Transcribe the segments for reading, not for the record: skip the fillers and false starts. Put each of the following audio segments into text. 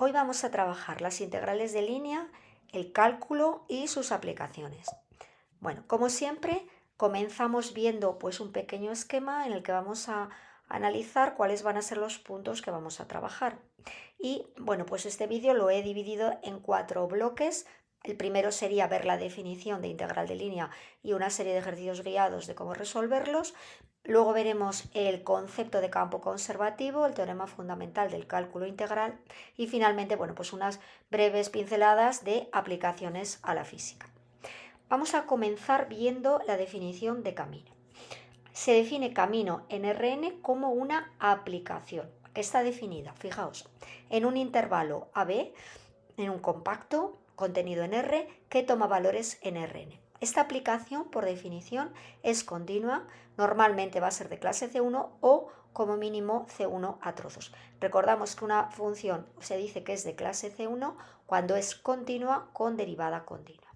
Hoy vamos a trabajar las integrales de línea, el cálculo y sus aplicaciones. Bueno, como siempre, comenzamos viendo pues un pequeño esquema en el que vamos a analizar cuáles van a ser los puntos que vamos a trabajar. Y bueno, pues este vídeo lo he dividido en 4 bloques. El primero sería ver la definición de integral de línea y una serie de ejercicios guiados de cómo resolverlos. Luego veremos el concepto de campo conservativo, el teorema fundamental del cálculo integral y finalmente, bueno, pues unas breves pinceladas de aplicaciones a la física. Vamos a comenzar viendo la definición de camino. Se define camino en Rn como una aplicación que está definida, fijaos, en un intervalo AB, en un compacto contenido en R que toma valores en Rn. Esta aplicación, por definición, es continua, normalmente va a ser de clase C1 o como mínimo C1 a trozos. Recordamos que una función se dice que es de clase C1 cuando es continua con derivada continua.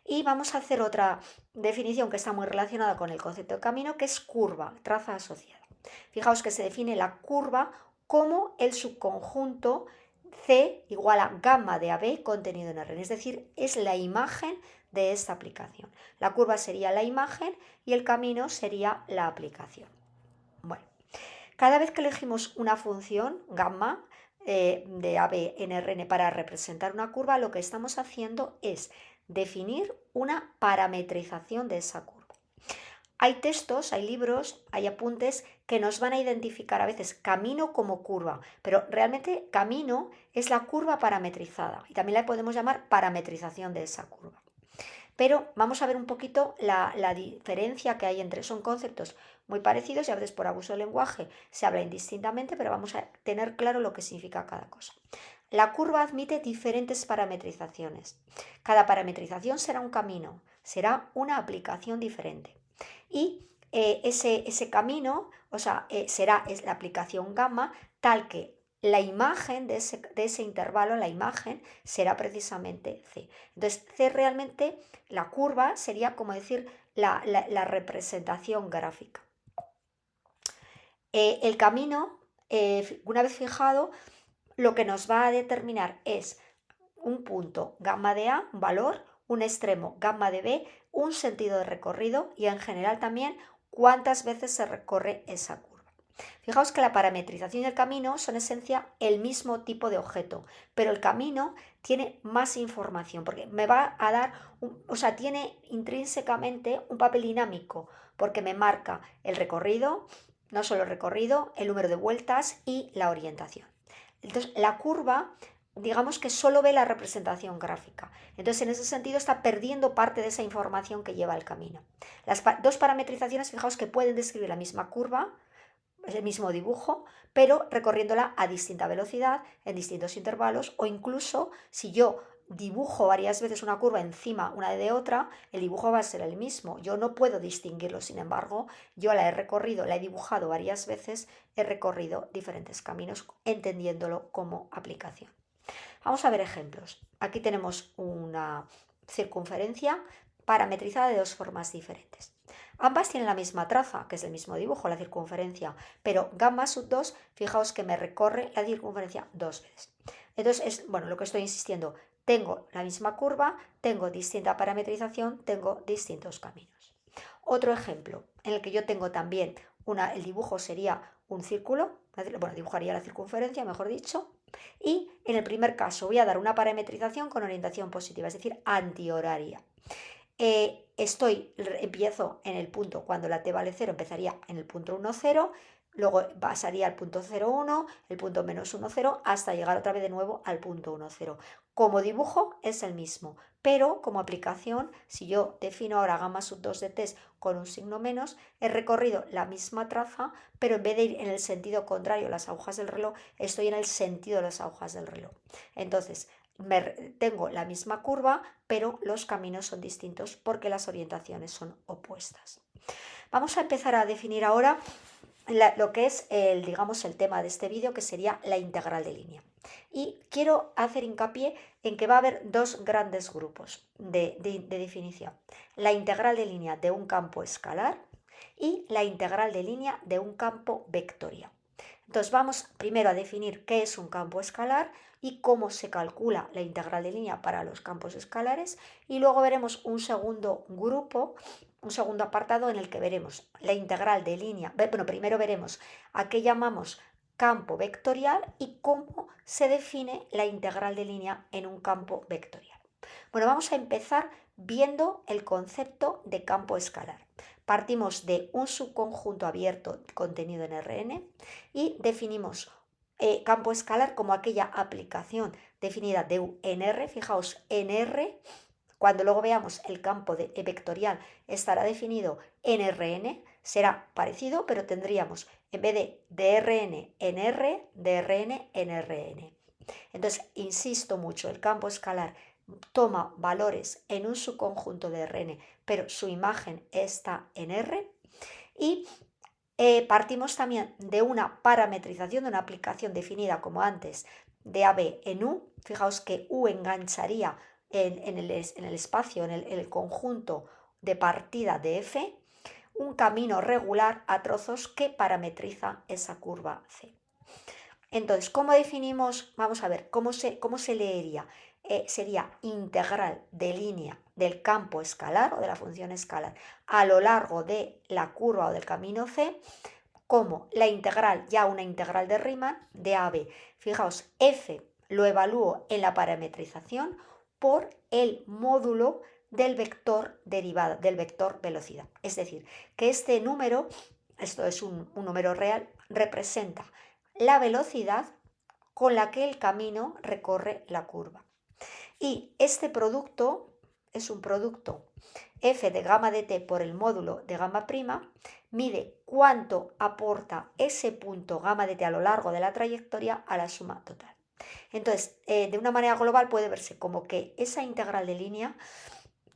Y vamos a hacer otra definición que está muy relacionada con el concepto de camino, que es curva, traza asociada. Fijaos que se define la curva como el subconjunto C igual a gamma de AB contenido en Rn, es decir, es la imagen de esta aplicación. La curva sería la imagen y el camino sería la aplicación. Bueno, cada vez que elegimos una función gamma de AB en Rn para representar una curva, lo que estamos haciendo es definir una parametrización de esa curva. Hay textos, hay libros, hay apuntes que nos van a identificar a veces camino como curva, pero realmente camino es la curva parametrizada y también la podemos llamar parametrización de esa curva. Pero vamos a ver un poquito la diferencia que hay entre, son conceptos muy parecidos y a veces por abuso del lenguaje se habla indistintamente, pero vamos a tener claro lo que significa cada cosa. La curva admite diferentes parametrizaciones. Cada parametrización será un camino, será una aplicación diferente. Y ese camino, o sea, será la aplicación gamma tal que la imagen de ese intervalo, la imagen, será precisamente C. Entonces, C realmente, la curva, sería como decir la representación gráfica. El camino, una vez fijado, lo que nos va a determinar es un punto gamma de A, un valor, un extremo gamma de B, un sentido de recorrido y en general también cuántas veces se recorre esa curva. Fijaos que la parametrización y el camino son en esencia el mismo tipo de objeto, pero el camino tiene más información porque me va a dar, tiene intrínsecamente un papel dinámico porque me marca el recorrido, no solo el recorrido, el número de vueltas y la orientación. Entonces, la curva, digamos que solo ve la representación gráfica. Entonces, en ese sentido, está perdiendo parte de esa información que lleva el camino. Las dos parametrizaciones, fijaos que pueden describir la misma curva, es el mismo dibujo, pero recorriéndola a distinta velocidad, en distintos intervalos, o incluso si yo dibujo varias veces una curva encima una de otra, el dibujo va a ser el mismo. Yo no puedo distinguirlo, sin embargo, yo la he recorrido, la he dibujado varias veces, he recorrido diferentes caminos, entendiéndolo como aplicación. Vamos a ver ejemplos. Aquí tenemos una circunferencia parametrizada de dos formas diferentes. Ambas tienen la misma traza, que es el mismo dibujo, la circunferencia, pero gamma sub 2, fijaos que me recorre la circunferencia dos veces. Entonces, es lo que estoy insistiendo, tengo la misma curva, tengo distinta parametrización, tengo distintos caminos. Otro ejemplo, en el que yo tengo también el dibujo sería un círculo, dibujaría la circunferencia, mejor dicho, y en el primer caso voy a dar una parametrización con orientación positiva, es decir, antihoraria. Empiezo en el punto, cuando la t vale 0, empezaría en el punto 1, 0, luego pasaría al punto 0, 1, el punto menos 1, 0, hasta llegar otra vez de nuevo al punto 1, 0. Como dibujo es el mismo, pero como aplicación, si yo defino ahora gamma sub 2 de t con un signo menos, he recorrido la misma traza, pero en vez de ir en el sentido contrario a las agujas del reloj, estoy en el sentido de las agujas del reloj. Entonces, tengo la misma curva, pero los caminos son distintos porque las orientaciones son opuestas. Vamos a empezar a definir ahora lo que es el tema de este vídeo, que sería la integral de línea. Y quiero hacer hincapié en que va a haber dos grandes grupos de definición. La integral de línea de un campo escalar y la integral de línea de un campo vectorial. Entonces vamos primero a definir qué es un campo escalar y cómo se calcula la integral de línea para los campos escalares, y luego veremos un segundo grupo, un segundo apartado en el que veremos la integral de línea. Bueno, primero veremos a qué llamamos campo vectorial y cómo se define la integral de línea en un campo vectorial. Bueno, vamos a empezar viendo el concepto de campo escalar. Partimos de un subconjunto abierto contenido en Rn y definimos campo escalar como aquella aplicación definida de U en R. Fijaos, en R, cuando luego veamos el campo vectorial, estará definido en Rn, será parecido, pero tendríamos en vez de Rn en R, de Rn en Rn. Entonces, insisto mucho, el campo escalar toma valores en un subconjunto de Rn, pero su imagen está en R, y partimos también de una parametrización, de una aplicación definida como antes de AB en U. Fijaos que U engancharía en el espacio, en el conjunto de partida de F, un camino regular a trozos que parametriza esa curva C. Entonces, ¿cómo definimos? Vamos a ver, ¿cómo se leería? Sería integral de línea del campo escalar o de la función escalar a lo largo de la curva o del camino C, como la integral, ya una integral de Riemann, de A a B. Fijaos, F lo evalúo en la parametrización por el módulo del vector derivada, del vector velocidad. Es decir, que este número, esto es un número real, representa la velocidad con la que el camino recorre la curva. Y este producto es un producto f de gamma de t por el módulo de gamma prima, mide cuánto aporta ese punto gamma de t a lo largo de la trayectoria a la suma total. Entonces, de una manera global puede verse como que esa integral de línea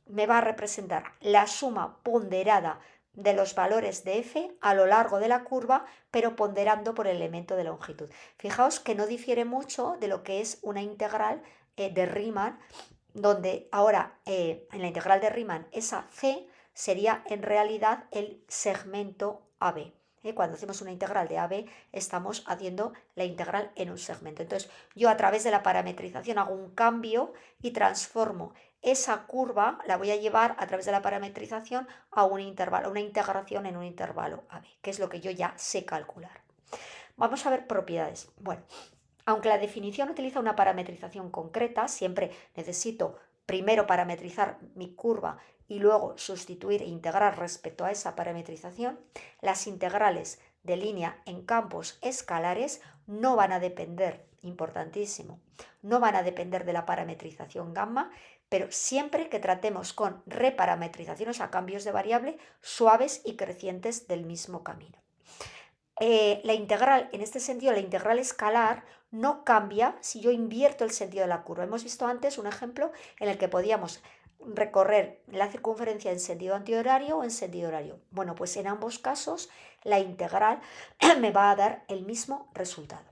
me va a representar la suma ponderada de los valores de f a lo largo de la curva, pero ponderando por el elemento de longitud. Fijaos que no difiere mucho de lo que es una integral de Riemann, donde ahora en la integral de Riemann esa c sería en realidad el segmento AB. Cuando hacemos una integral de AB estamos haciendo la integral en un segmento. Entonces yo a través de la parametrización hago un cambio y transformo esa curva, la voy a llevar a través de la parametrización a un intervalo, una integración en un intervalo AB, que es lo que yo ya sé calcular. Vamos a ver propiedades. Bueno, aunque la definición utiliza una parametrización concreta, siempre necesito primero parametrizar mi curva y luego sustituir e integrar respecto a esa parametrización. Las integrales de línea en campos escalares no van a depender, importantísimo, no van a depender de la parametrización gamma, pero siempre que tratemos con reparametrizaciones a cambios de variable suaves y crecientes del mismo camino. La integral, en este sentido, la integral escalar no cambia si yo invierto el sentido de la curva. Hemos visto antes un ejemplo en el que podíamos recorrer la circunferencia en sentido antihorario o en sentido horario. Bueno, pues en ambos casos la integral me va a dar el mismo resultado.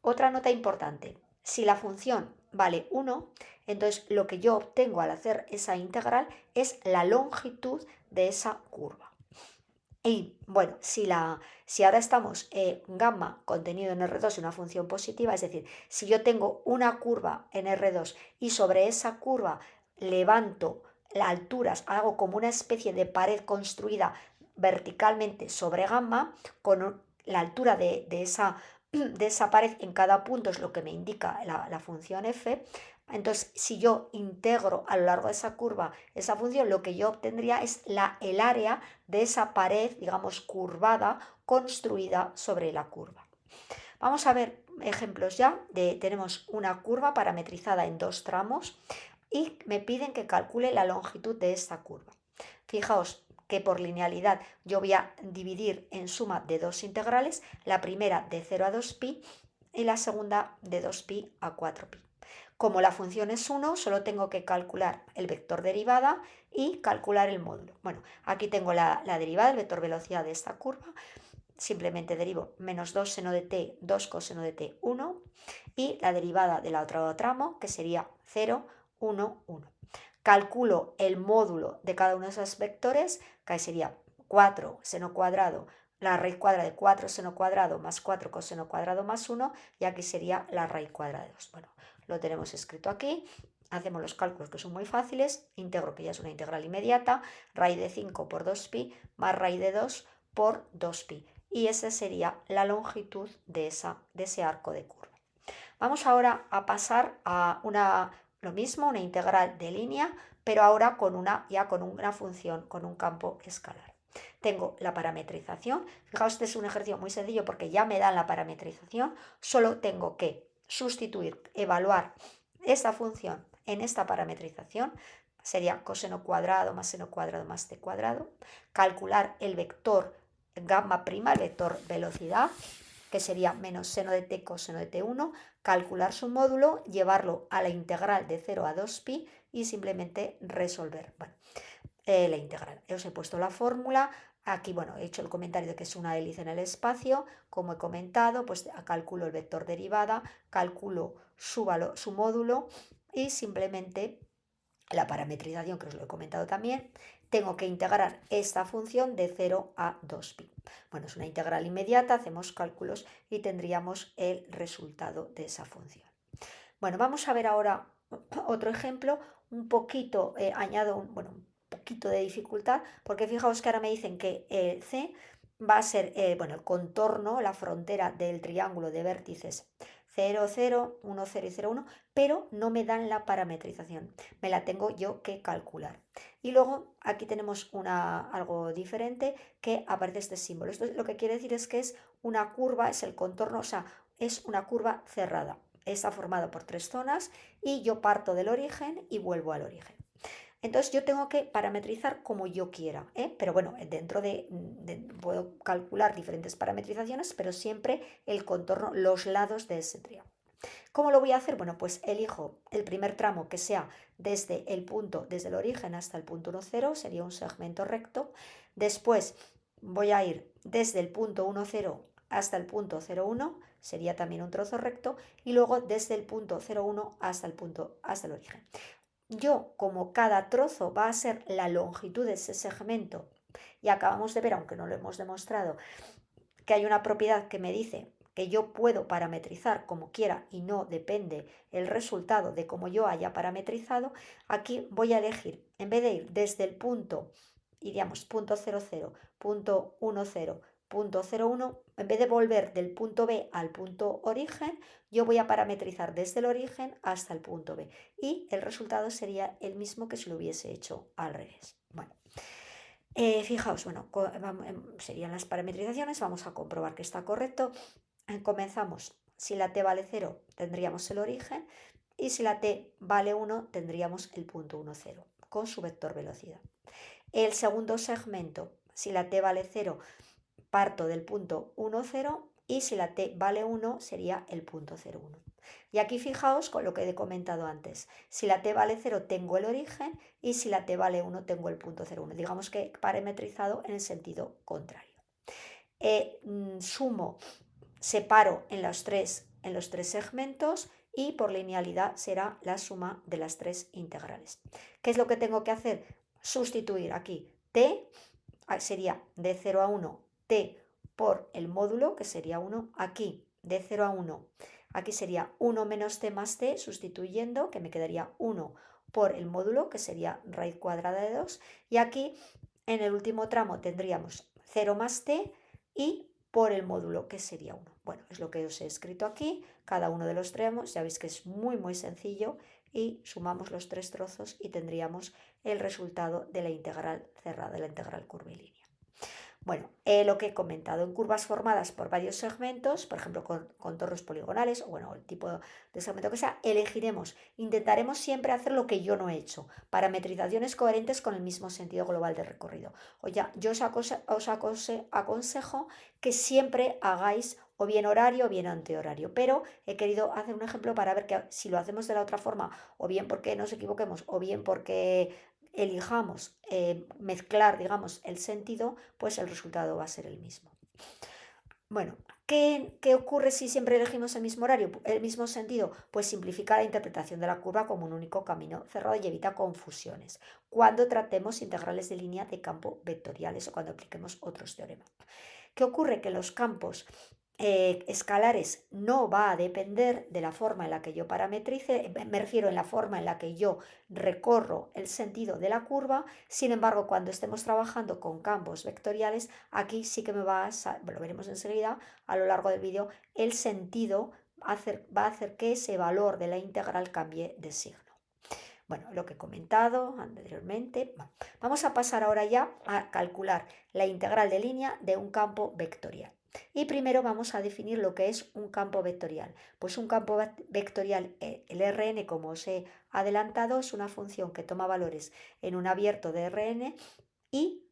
Otra nota importante, si la función vale 1, entonces lo que yo obtengo al hacer esa integral es la longitud de esa curva. Y bueno, si ahora estamos gamma contenido en R2 y una función positiva, es decir, si yo tengo una curva en R2 y sobre esa curva levanto las alturas, hago como una especie de pared construida verticalmente sobre gamma, con la altura de esa pared en cada punto es lo que me indica la función f. Entonces, si yo integro a lo largo de esa curva esa función, lo que yo obtendría es el área de esa pared, digamos, curvada, construida sobre la curva. Vamos a ver ejemplos ya. Tenemos una curva parametrizada en 2 tramos y me piden que calcule la longitud de esta curva. Fijaos que por linealidad yo voy a dividir en suma de 2 integrales, la primera de 0 a 2pi y la segunda de 2pi a 4pi. Como la función es 1, solo tengo que calcular el vector derivada y calcular el módulo. Bueno, aquí tengo la derivada, el vector velocidad de esta curva. Simplemente derivo menos 2 seno de t, 2 coseno de t, 1. Y la derivada del otro tramo, que sería 0, 1, 1. Calculo el módulo de cada uno de esos vectores, que sería 4 seno cuadrado la raíz cuadrada de 4 seno cuadrado más 4 coseno cuadrado más 1, y aquí sería la raíz cuadrada de 2. Bueno, lo tenemos escrito aquí. Hacemos los cálculos que son muy fáciles. Integro, que ya es una integral inmediata, raíz de 5 por 2pi más raíz de 2 por 2pi. Y esa sería la longitud de ese arco de curva. Vamos ahora a pasar a lo mismo, una integral de línea, pero ahora ya con una función, con un campo escalar. Tengo la parametrización. Fijaos, este es un ejercicio muy sencillo porque ya me dan la parametrización. Solo tengo que sustituir, evaluar esta función en esta parametrización. Sería coseno cuadrado más seno cuadrado más t cuadrado. Calcular el vector gamma prima, el vector velocidad, que sería menos seno de t coseno de t1, calcular su módulo, llevarlo a la integral de 0 a 2pi y simplemente resolver. Bueno, la integral. Os he puesto la fórmula. Aquí, bueno, he hecho el comentario de que es una hélice en el espacio. Como he comentado, pues calculo el vector derivada, calculo su módulo y simplemente la parametrización, que os lo he comentado también, tengo que integrar esta función de 0 a 2pi. Bueno, es una integral inmediata, hacemos cálculos y tendríamos el resultado de esa función. Bueno, vamos a ver ahora otro ejemplo, un poquito, añado un poquito de dificultad, porque fijaos que ahora me dicen que C va a ser el contorno, la frontera del triángulo de vértices 0, 0, 1, 0 y 0, 1, pero no me dan la parametrización, me la tengo yo que calcular. Y luego aquí tenemos algo diferente, que aparece este símbolo. Esto lo que quiere decir es que es una curva, es el contorno, o sea, es una curva cerrada. Está formado por 3 zonas y yo parto del origen y vuelvo al origen. Entonces yo tengo que parametrizar como yo quiera, pero bueno, puedo calcular diferentes parametrizaciones, pero siempre el contorno, los lados de ese triángulo. ¿Cómo lo voy a hacer? Bueno, pues elijo el primer tramo que sea desde el origen hasta el punto 1, 0, sería un segmento recto. Después voy a ir desde el punto 1, 0 hasta el punto 0, 1, sería también un trozo recto, y luego desde el punto 0, 1 hasta el origen. Yo, como cada trozo va a ser la longitud de ese segmento, y acabamos de ver, aunque no lo hemos demostrado, que hay una propiedad que me dice que yo puedo parametrizar como quiera y no depende el resultado de cómo yo haya parametrizado, aquí voy a elegir, en vez de ir desde el punto, iríamos punto 0, 0, punto 1, 0, punto 0, 1, en vez de volver del punto B al punto origen, yo voy a parametrizar desde el origen hasta el punto B. Y el resultado sería el mismo que si lo hubiese hecho al revés. Bueno. Fijaos, bueno, serían las parametrizaciones, vamos a comprobar que está correcto. Comenzamos, si la t vale 0 tendríamos el origen y si la t vale 1 tendríamos el punto 1, 0 con su vector velocidad. El segundo segmento, si la t vale 0 parto del punto 1, 0 y si la t vale 1 sería el punto 0, 1. Y aquí fijaos con lo que he comentado antes. Si la t vale 0 tengo el origen y si la t vale 1 tengo el punto 0, 1. Digamos que parametrizado en el sentido contrario. Sumo, separo en los tres segmentos y por linealidad será la suma de las tres integrales. ¿Qué es lo que tengo que hacer? Sustituir aquí t, sería de 0 a 1 t por el módulo, que sería 1, aquí de 0 a 1, aquí sería 1 menos t más t, sustituyendo, que me quedaría 1 por el módulo, que sería raíz cuadrada de 2, y aquí en el último tramo tendríamos 0 más t y por el módulo, que sería 1. Bueno, es lo que os he escrito aquí, cada uno de los tramos, ya veis que es muy muy sencillo, y sumamos los tres trozos y tendríamos el resultado de la integral cerrada, de la integral curvilínea. Bueno, lo que he comentado, en curvas formadas por varios segmentos, por ejemplo con contornos poligonales, o bueno, el tipo de segmento que sea, intentaremos siempre hacer lo que yo no he hecho, parametrizaciones coherentes con el mismo sentido global de recorrido. Yo os aconsejo que siempre hagáis o bien horario o bien antihorario, pero he querido hacer un ejemplo para ver que si lo hacemos de la otra forma, o bien porque nos equivoquemos, o bien porque elijamos mezclar, digamos, el sentido, pues el resultado va a ser el mismo. Bueno, ¿qué ocurre si siempre elegimos el mismo horario, el mismo sentido? Pues simplifica la interpretación de la curva como un único camino cerrado y evita confusiones cuando tratemos integrales de línea de campo vectoriales o cuando apliquemos otros teoremas. ¿Qué ocurre? Que los campos escalares no va a depender de la forma en la que yo parametrice, me refiero en la forma en la que yo recorro el sentido de la curva. Sin embargo, cuando estemos trabajando con campos vectoriales, aquí sí que me va a, lo veremos enseguida a lo largo del vídeo, el sentido va a hacer que ese valor de la integral cambie de signo. Bueno, lo que he comentado anteriormente. Vamos a pasar ahora ya a calcular la integral de línea de un campo vectorial. Y primero vamos a definir lo que es un campo vectorial. Pues un campo vectorial, el Rn, como os he adelantado, es una función que toma valores en un abierto de Rn y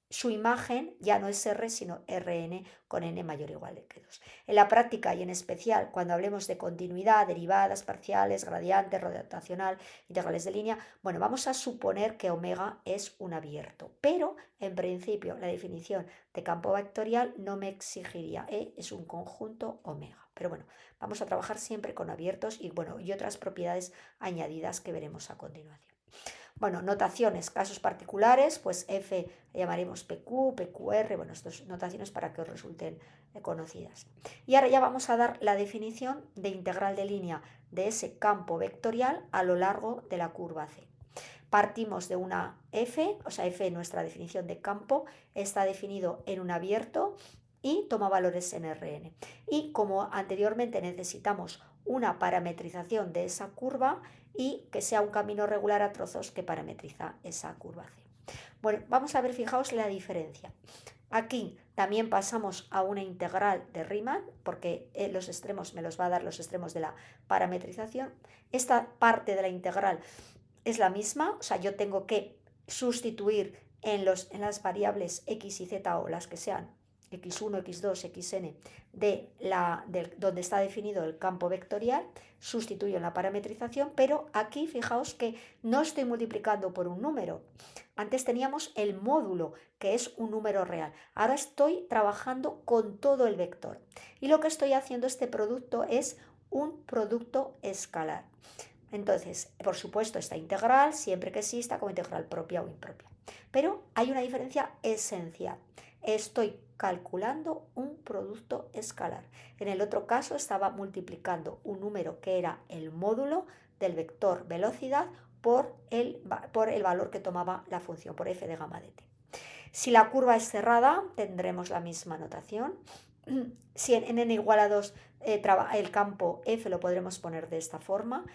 su imagen ya no es R, sino Rn con n mayor o igual que 2. En la práctica y en especial cuando hablemos de continuidad, derivadas, parciales, gradientes, rotacional, integrales de línea, bueno, vamos a suponer que omega es un abierto, pero en principio la definición de campo vectorial no me exigiría E es un conjunto omega. Pero bueno, vamos a trabajar siempre con abiertos y, bueno, y otras propiedades añadidas que veremos a continuación. Bueno, notaciones, casos particulares, pues F llamaremos PQ, PQR, bueno, estas notaciones para que os resulten conocidas. Y ahora ya vamos a dar la definición de integral de línea de ese campo vectorial a lo largo de la curva C. Partimos de una F, o sea, F, nuestra definición de campo, está definido en un abierto y toma valores en Rn. Y como anteriormente necesitamos una parametrización de esa curva y que sea un camino regular a trozos que parametriza esa curva C. Bueno, vamos a ver, fijaos la diferencia. Aquí también pasamos a una integral de Riemann, porque los extremos me los va a dar los extremos de la parametrización. Esta parte de la integral es la misma, o sea, yo tengo que sustituir en las variables x y z o las que sean x1, x2, xn de donde está definido el campo vectorial, sustituyo en la parametrización, pero aquí fijaos que no estoy multiplicando por un número. Antes teníamos el módulo, que es un número real. Ahora estoy trabajando con todo el vector. Y lo que estoy haciendo, este producto, es un producto escalar. Entonces, por supuesto, esta integral, siempre que exista, como integral propia o impropia. Pero hay una diferencia esencial. Estoy calculando un producto escalar. En el otro caso estaba multiplicando un número que era el módulo del vector velocidad por el valor que tomaba la función, por f de gamma de t. Si la curva es cerrada, tendremos la misma notación. Si en n igual a 2 el campo f lo podremos poner de esta forma.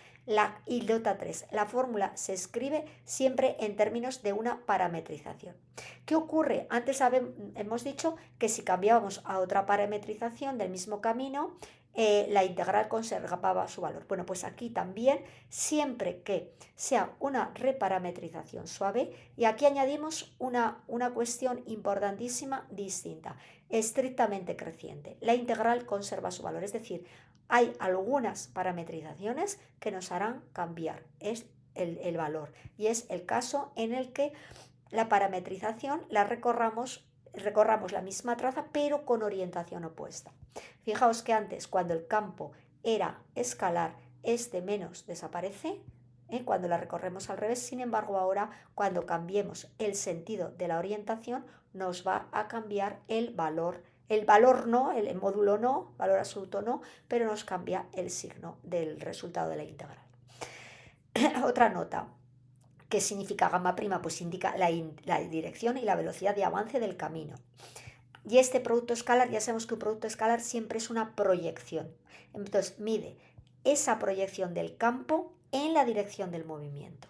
Y nota 3, la fórmula se escribe siempre en términos de una parametrización. ¿Qué ocurre? Antes hemos dicho que si cambiábamos a otra parametrización del mismo camino, la integral conservaba su valor. Bueno, pues aquí también, siempre que sea una reparametrización suave, y aquí añadimos una cuestión importantísima distinta, estrictamente creciente. La integral conserva su valor, es decir, hay algunas parametrizaciones que nos harán cambiar el valor, y es el caso en el que la parametrización la recorramos la misma traza pero con orientación opuesta. Fijaos que antes, cuando el campo era escalar, este menos desaparece cuando la recorremos al revés. Sin embargo, ahora cuando cambiemos el sentido de la orientación nos va a cambiar el valor no, el módulo no, valor absoluto no, pero nos cambia el signo del resultado de la integral. Otra nota. ¿Qué significa gamma prima? Pues indica la dirección y la velocidad de avance del camino. Y este producto escalar, ya sabemos que un producto escalar siempre es una proyección. Entonces mide esa proyección del campo en la dirección del movimiento.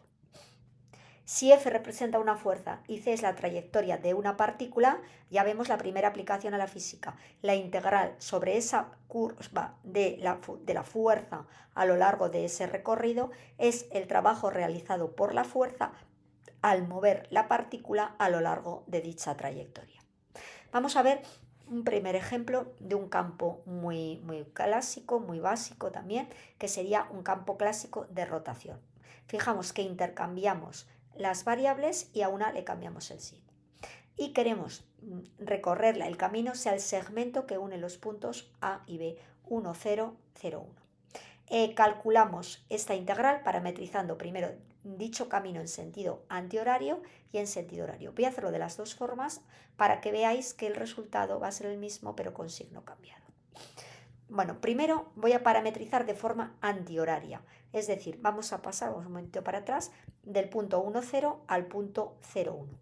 Si F representa una fuerza y C es la trayectoria de una partícula, ya vemos la primera aplicación a la física. La integral sobre esa curva de la fuerza a lo largo de ese recorrido es el trabajo realizado por la fuerza al mover la partícula a lo largo de dicha trayectoria. Vamos a ver un primer ejemplo de un campo muy clásico, muy básico también, que sería un campo clásico de rotación. Fijamos que intercambiamos las variables y a una le cambiamos el signo. Y queremos recorrerla, el camino sea el segmento que une los puntos A y B, 1, 0, 0, 1. Calculamos esta integral parametrizando primero dicho camino en sentido antihorario y en sentido horario. Voy a hacerlo de las dos formas para que veáis que el resultado va a ser el mismo pero con signo cambiado. Bueno, primero voy a parametrizar de forma antihoraria, es decir, vamos a pasar un momento para atrás del punto 1, 0 al punto 0, 1.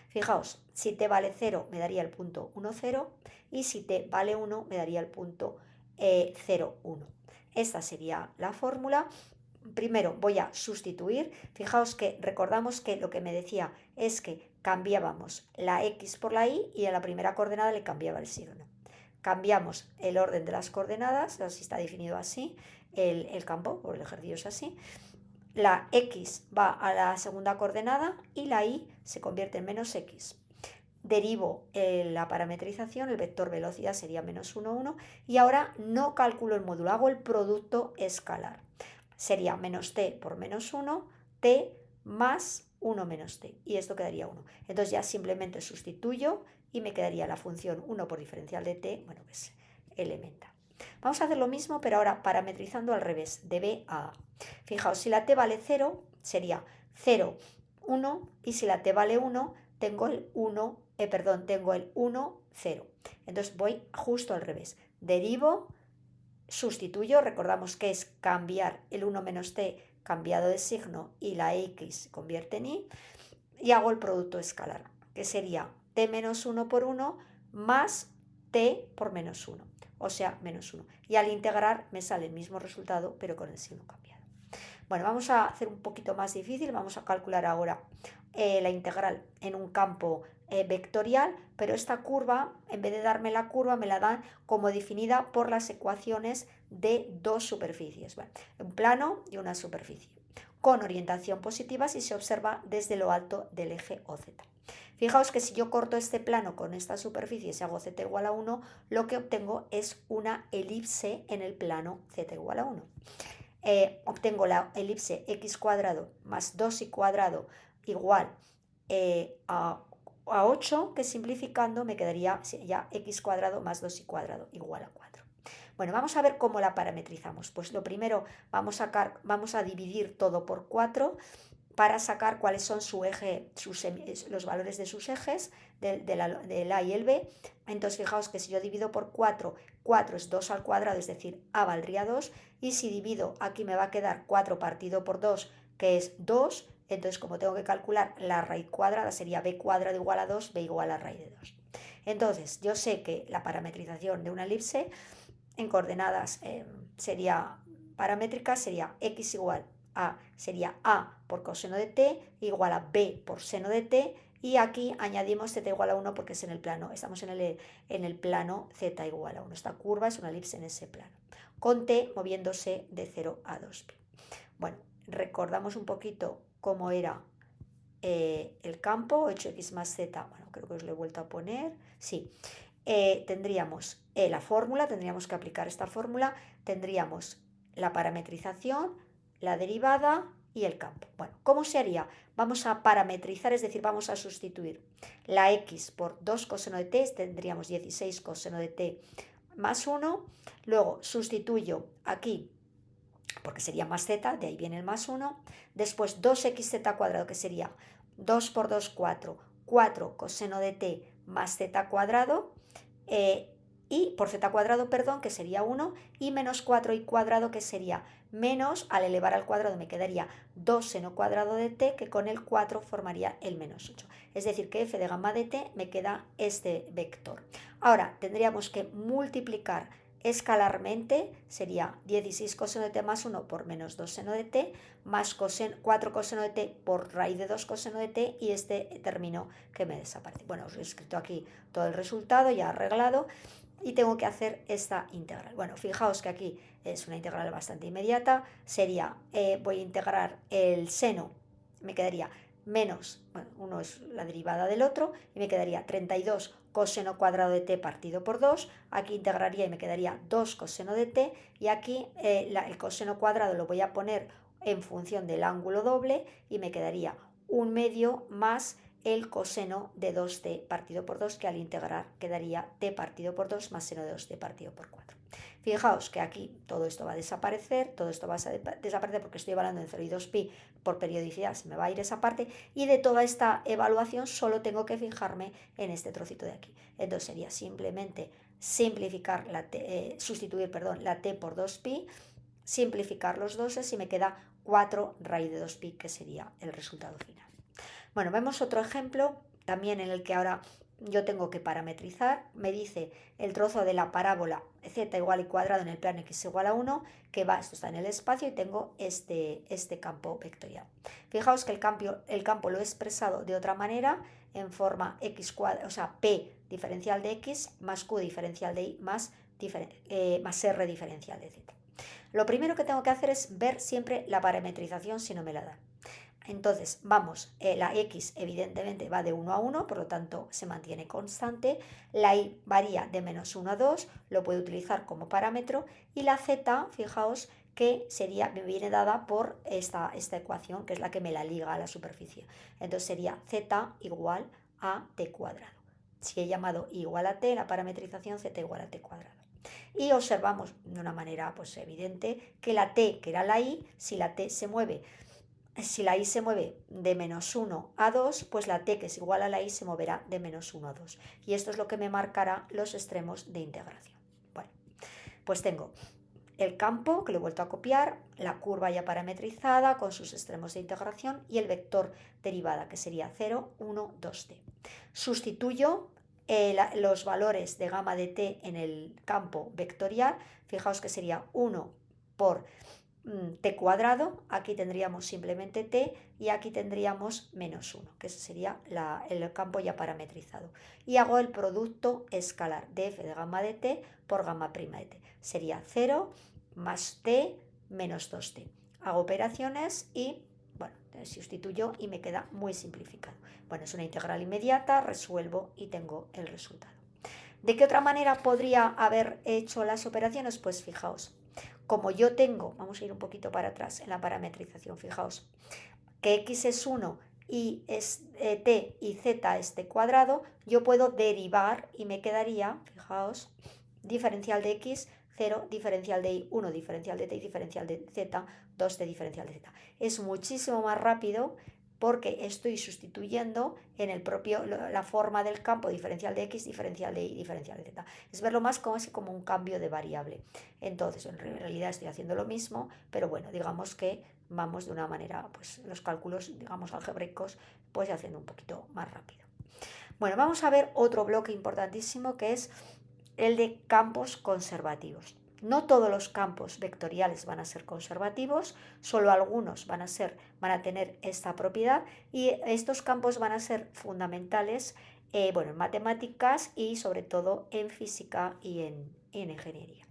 Fijaos, si t vale 0 me daría el punto 1, 0 y si t vale 1 me daría el punto 0, 1. Esta sería la fórmula. Primero voy a sustituir. Fijaos que recordamos que lo que me decía es que cambiábamos la x por la y y a la primera coordenada le cambiaba el signo. Cambiamos el orden de las coordenadas, así está definido así, el campo, o el ejercicio es así. La x va a la segunda coordenada y la y se convierte en menos x. Derivo la parametrización, el vector velocidad sería menos 1, 1, y ahora no calculo el módulo, hago el producto escalar. Sería menos t por menos 1, t más 1 menos t, y esto quedaría 1. Entonces ya simplemente sustituyo y me quedaría la función 1 por diferencial de t, bueno, que es elementa. Vamos a hacer lo mismo, pero ahora parametrizando al revés, de b a a. Fijaos, si la t vale 0, sería 0, 1, y si la t vale 1, tengo el 1, tengo el 1, 0. Entonces voy justo al revés. Derivo, sustituyo, recordamos que es cambiar el 1 menos t cambiado de signo y la x se convierte en y hago el producto escalar, que sería t menos 1 por 1 más t por menos 1, o sea, menos 1. Y al integrar me sale el mismo resultado, pero con el signo cambiado. Bueno, vamos a hacer un poquito más difícil, vamos a calcular ahora la integral en un campo vectorial, pero esta curva, en vez de darme la curva, me la dan como definida por las ecuaciones de dos superficies, bueno, un plano y una superficie, con orientación positiva si se observa desde lo alto del eje OZ. Fijaos que si yo corto este plano con esta superficie, si hago z igual a 1, lo que obtengo es una elipse en el plano z igual a 1. Obtengo la elipse x cuadrado más 2y cuadrado igual a 8, que simplificando me quedaría ya x cuadrado más 2y cuadrado igual a 4. Bueno, vamos a ver cómo la parametrizamos. Pues lo primero vamos a dividir todo por 4 para sacar cuáles son su eje, los valores de sus ejes, del A y el B. Entonces fijaos que si yo divido por 4, 4 es 2 al cuadrado, es decir, A valdría 2, y si divido, aquí me va a quedar 4 partido por 2, que es 2, entonces como tengo que calcular la raíz cuadrada, sería B cuadrado igual a 2, B igual a raíz de 2. Entonces yo sé que la parametrización de una elipse en coordenadas paramétricas sería x igual a, sería a por coseno de t igual a b por seno de t, y aquí añadimos z igual a 1 porque es en el plano, estamos en el plano z igual a 1. Esta curva es una elipse en ese plano, con t moviéndose de 0 a 2pi. Bueno, recordamos un poquito cómo era el campo, 8x más z, bueno, creo que os lo he vuelto a poner, sí. Tendríamos la fórmula, tendríamos que aplicar esta fórmula, tendríamos la parametrización, la derivada y el campo. Bueno, ¿cómo se haría? Vamos a parametrizar, es decir, vamos a sustituir la x por 2 coseno de t, tendríamos 16 coseno de t más 1, luego sustituyo aquí porque sería más z, de ahí viene el más 1, después 2xz cuadrado, que sería 2 por 2, 4, 4 coseno de t más z cuadrado, y por z cuadrado, perdón, que sería 1, y menos 4y cuadrado, que sería menos, al elevar al cuadrado me quedaría 2 seno cuadrado de t, que con el 4 formaría el menos 8. Es decir, que f de gamma de t me queda este vector. Ahora tendríamos que multiplicar escalarmente, sería 16 coseno de t más 1 por menos 2 seno de t, más 4 coseno de t por raíz de 2 coseno de t, y este término que me desaparece. Bueno, os he escrito aquí todo el resultado ya arreglado, y tengo que hacer esta integral. Bueno, fijaos que aquí es una integral bastante inmediata, sería, voy a integrar el seno, me quedaría menos, bueno, uno es la derivada del otro, y me quedaría 32 coseno cuadrado de t partido por 2, aquí integraría y me quedaría 2 coseno de t, y aquí el coseno cuadrado lo voy a poner en función del ángulo doble, y me quedaría 1/2 más el coseno de 2t partido por 2, que al integrar quedaría t partido por 2 más seno de 2t partido por 4. Fijaos que aquí todo esto va a desaparecer, todo esto va a desaparecer porque estoy evaluando en 0 y 2pi por periodicidad, se me va a ir esa parte, y de toda esta evaluación solo tengo que fijarme en este trocito de aquí. Entonces sería simplemente simplificar sustituir la t por 2pi, simplificar los doses y me queda 4 raíz de 2pi, que sería el resultado final. Bueno, vemos otro ejemplo también en el que ahora yo tengo que parametrizar. Me dice el trozo de la parábola z igual y cuadrado en el plano x igual a 1, que va, esto está en el espacio, y tengo este campo vectorial. Fijaos que el campo lo he expresado de otra manera, en forma x cuadrado, o sea, p diferencial de x más q diferencial de y más r diferencial de z. Lo primero que tengo que hacer es ver siempre la parametrización si no me la da. Entonces, vamos, la x evidentemente va de 1 a 1, por lo tanto se mantiene constante, la y varía de menos 1 a 2, lo puedo utilizar como parámetro, y la z, fijaos que me viene dada por esta ecuación, que es la que me la liga a la superficie. Entonces sería z igual a t cuadrado. Si he llamado y igual a t, la parametrización z igual a t cuadrado. Y observamos de una manera pues evidente que la t, que era la y, si la y se mueve de menos 1 a 2, pues la t, que es igual a la y, se moverá de menos 1 a 2. Y esto es lo que me marcará los extremos de integración. Bueno, pues tengo el campo, que lo he vuelto a copiar, la curva ya parametrizada con sus extremos de integración y el vector derivada, que sería 0, 1, 2t. Sustituyo los valores de gamma de t en el campo vectorial. Fijaos que sería 1 por t cuadrado, aquí tendríamos simplemente t y aquí tendríamos menos 1, que ese sería el campo ya parametrizado. Y hago el producto escalar de f de gamma de t por gamma prima de t. Sería 0 más t menos 2t. Hago operaciones y, bueno, sustituyo y me queda muy simplificado. Bueno, es una integral inmediata, resuelvo y tengo el resultado. ¿De qué otra manera podría haber hecho las operaciones? Pues fijaos. Como yo tengo, vamos a ir un poquito para atrás en la parametrización, fijaos, que x es 1 y es t y z es t cuadrado, yo puedo derivar y me quedaría, fijaos, diferencial de x, 0, diferencial de y, 1, diferencial de t y diferencial de z, 2t diferencial de z. Es muchísimo más rápido porque estoy sustituyendo en la forma del campo diferencial de x, diferencial de y, diferencial de z. Es verlo más como un cambio de variable. Entonces, en realidad estoy haciendo lo mismo, pero bueno, digamos que vamos de una manera, pues los cálculos, digamos, algebraicos, pues haciendo un poquito más rápido. Bueno, vamos a ver otro bloque importantísimo, que es el de campos conservativos. No todos los campos vectoriales van a ser conservativos, solo algunos van a tener esta propiedad, y estos campos van a ser fundamentales en matemáticas y sobre todo en física y en ingeniería.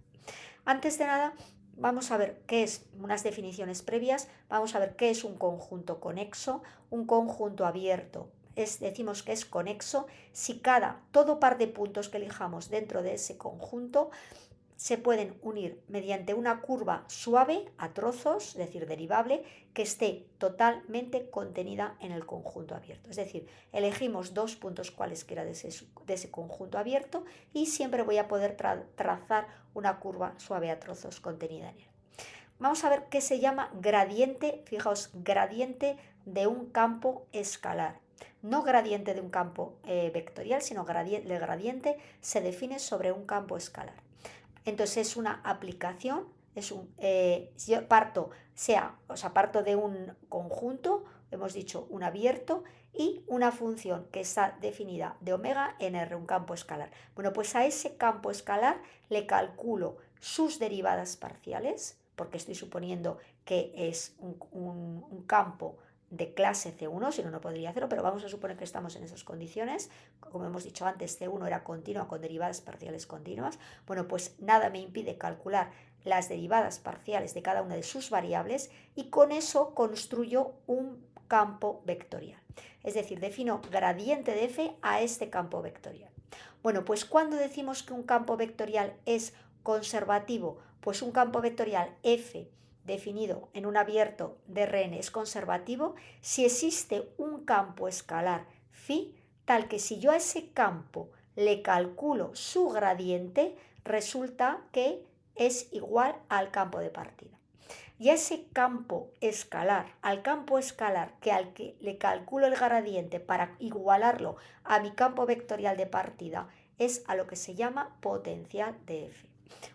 Antes de nada, vamos a ver qué es, unas definiciones previas, vamos a ver qué es un conjunto conexo, un conjunto abierto. Decimos que es conexo si todo par de puntos que elijamos dentro de ese conjunto se pueden unir mediante una curva suave a trozos, es decir, derivable, que esté totalmente contenida en el conjunto abierto. Es decir, elegimos dos puntos cualesquiera de ese conjunto abierto y siempre voy a poder trazar una curva suave a trozos contenida en él. Vamos a ver qué se llama gradiente, fijaos, gradiente de un campo escalar. No gradiente de un campo vectorial, sino el gradiente se define sobre un campo escalar. Entonces es una aplicación, si yo parto de un conjunto, hemos dicho un abierto, y una función que está definida de omega en R, un campo escalar. Bueno, pues a ese campo escalar le calculo sus derivadas parciales, porque estoy suponiendo que es un campo de clase C1, si no, no podría hacerlo, pero vamos a suponer que estamos en esas condiciones. Como hemos dicho antes, C1 era continua con derivadas parciales continuas. Bueno, pues nada me impide calcular las derivadas parciales de cada una de sus variables y con eso construyo un campo vectorial. Es decir, defino gradiente de f a este campo vectorial. Bueno, pues cuando decimos que un campo vectorial es conservativo, pues un campo vectorial f definido en un abierto de Rn es conservativo si existe un campo escalar phi tal que si yo a ese campo le calculo su gradiente, resulta que es igual al campo de partida. Y ese campo escalar, al campo escalar al que le calculo el gradiente para igualarlo a mi campo vectorial de partida, es a lo que se llama potencial de F.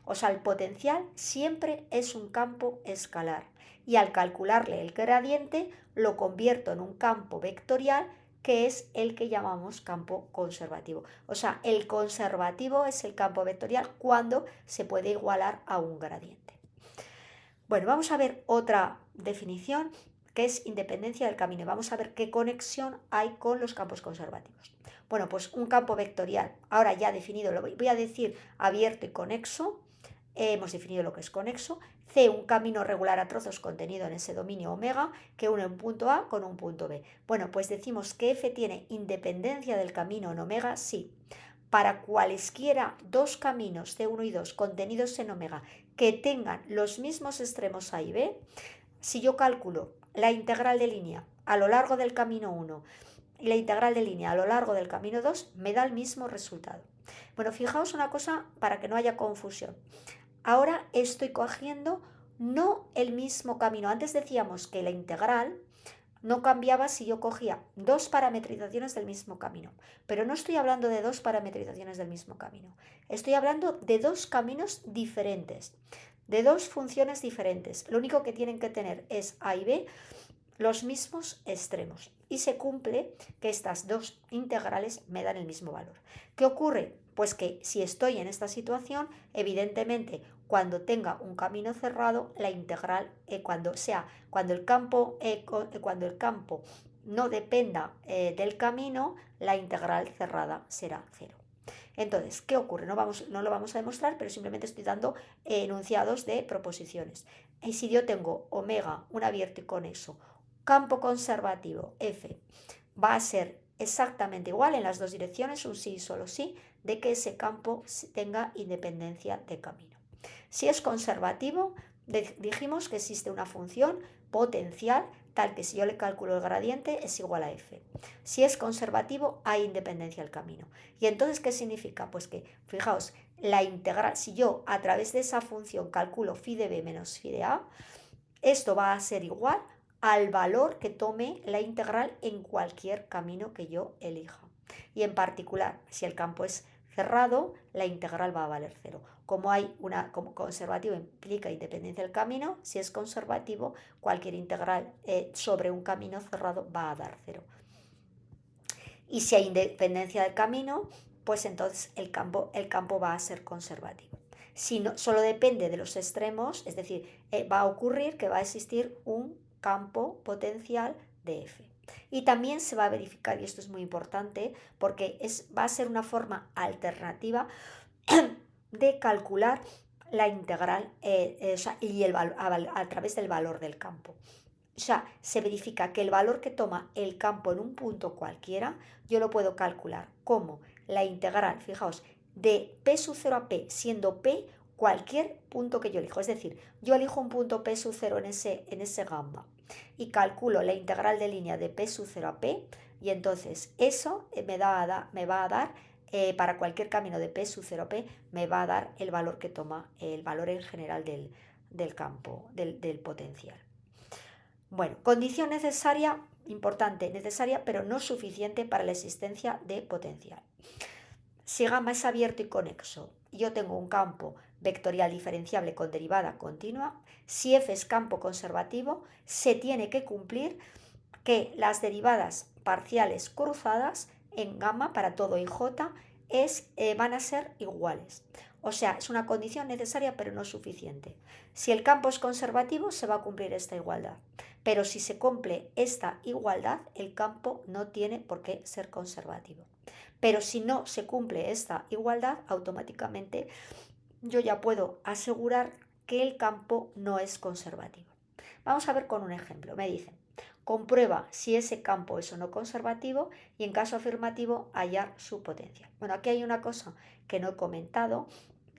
O sea, el potencial siempre es un campo escalar y al calcularle el gradiente lo convierto en un campo vectorial que es el que llamamos campo conservativo. O sea, el conservativo es el campo vectorial cuando se puede igualar a un gradiente. Bueno, vamos a ver otra definición que es independencia del camino. Vamos a ver qué conexión hay con los campos conservativos. Bueno, pues un campo vectorial, ahora ya definido, lo voy a decir abierto y conexo. Hemos definido lo que es conexo. C, un camino regular a trozos contenido en ese dominio omega que une un punto A con un punto B. Bueno, pues decimos que F tiene independencia del camino en omega, sí. Para cualesquiera dos caminos C1 y 2 contenidos en omega que tengan los mismos extremos A y B, si yo calculo la integral de línea a lo largo del camino 1 y la integral de línea a lo largo del camino 2, me da el mismo resultado. Bueno, fijaos una cosa para que no haya confusión. Ahora estoy cogiendo no el mismo camino. Antes decíamos que la integral no cambiaba si yo cogía dos parametrizaciones del mismo camino. Pero no estoy hablando de dos parametrizaciones del mismo camino. Estoy hablando de dos caminos diferentes, de dos funciones diferentes. Lo único que tienen que tener es A y B los mismos extremos. Y se cumple que estas dos integrales me dan el mismo valor. ¿Qué ocurre? Pues que si estoy en esta situación, evidentemente cuando tenga un camino cerrado, la integral, cuando el campo no dependa del camino, la integral cerrada será 0. Entonces, ¿qué ocurre? No lo vamos a demostrar, pero simplemente estoy dando enunciados de proposiciones. Y si yo tengo omega, un abierto y conexo, campo conservativo F, va a ser exactamente igual en las dos direcciones, un sí y solo sí, de que ese campo tenga independencia de camino. Si es conservativo, dijimos que existe una función potencial tal que si yo le calculo el gradiente es igual a F. Si es conservativo, hay independencia del camino. ¿Y entonces qué significa? Pues que, fijaos, la integral, si yo a través de esa función calculo phi de B menos phi de A, esto va a ser igual al valor que tome la integral en cualquier camino que yo elija. Y en particular, si el campo es cerrado, la integral va a valer 0. Como conservativo implica independencia del camino, si es conservativo, cualquier integral sobre un camino cerrado va a dar 0. Y si hay independencia del camino, pues entonces el campo va a ser conservativo. Si no, solo depende de los extremos, es decir, va a ocurrir que va a existir un campo potencial de F. Y también se va a verificar, y esto es muy importante, porque va a ser una forma alternativa de calcular la integral a través del valor del campo. O sea, se verifica que el valor que toma el campo en un punto cualquiera, yo lo puedo calcular como la integral, fijaos, de P sub 0 a P, siendo P cualquier punto que yo elijo. Es decir, yo elijo un punto P sub 0 en ese gamma y calculo la integral de línea de P sub 0 a P y entonces eso me va a dar, para cualquier camino de P sub 0 a P, me va a dar el valor que toma, el valor en general del campo, del potencial. Bueno, condición necesaria, importante, necesaria, pero no suficiente para la existencia de potencial. Si gamma es abierto y conexo, yo tengo un campo vectorial diferenciable con derivada continua, si F es campo conservativo, se tiene que cumplir que las derivadas parciales cruzadas en gamma para todo y j van a ser iguales. O sea, es una condición necesaria pero no suficiente. Si el campo es conservativo, se va a cumplir esta igualdad. Pero si se cumple esta igualdad, el campo no tiene por qué ser conservativo. Pero si no se cumple esta igualdad, automáticamente yo ya puedo asegurar que el campo no es conservativo. Vamos a ver con un ejemplo. Me dicen, comprueba si ese campo es o no conservativo y en caso afirmativo hallar su potencial. Bueno, aquí hay una cosa que no he comentado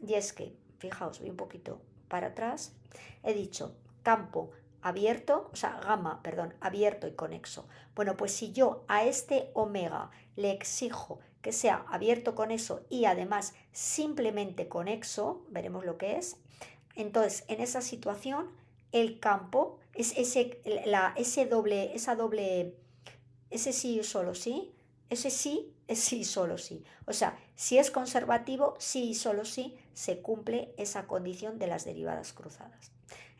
y es que, fijaos, voy un poquito para atrás, he dicho campo abierto, o sea, gamma, perdón, abierto y conexo. Bueno, pues si yo a este omega le exijo que sea abierto conexo y además simplemente conexo, veremos lo que es, Entonces, en esa situación, el campo es ese sí solo sí, ese sí es sí solo sí. O sea, si es conservativo, sí y solo sí se cumple esa condición de las derivadas cruzadas.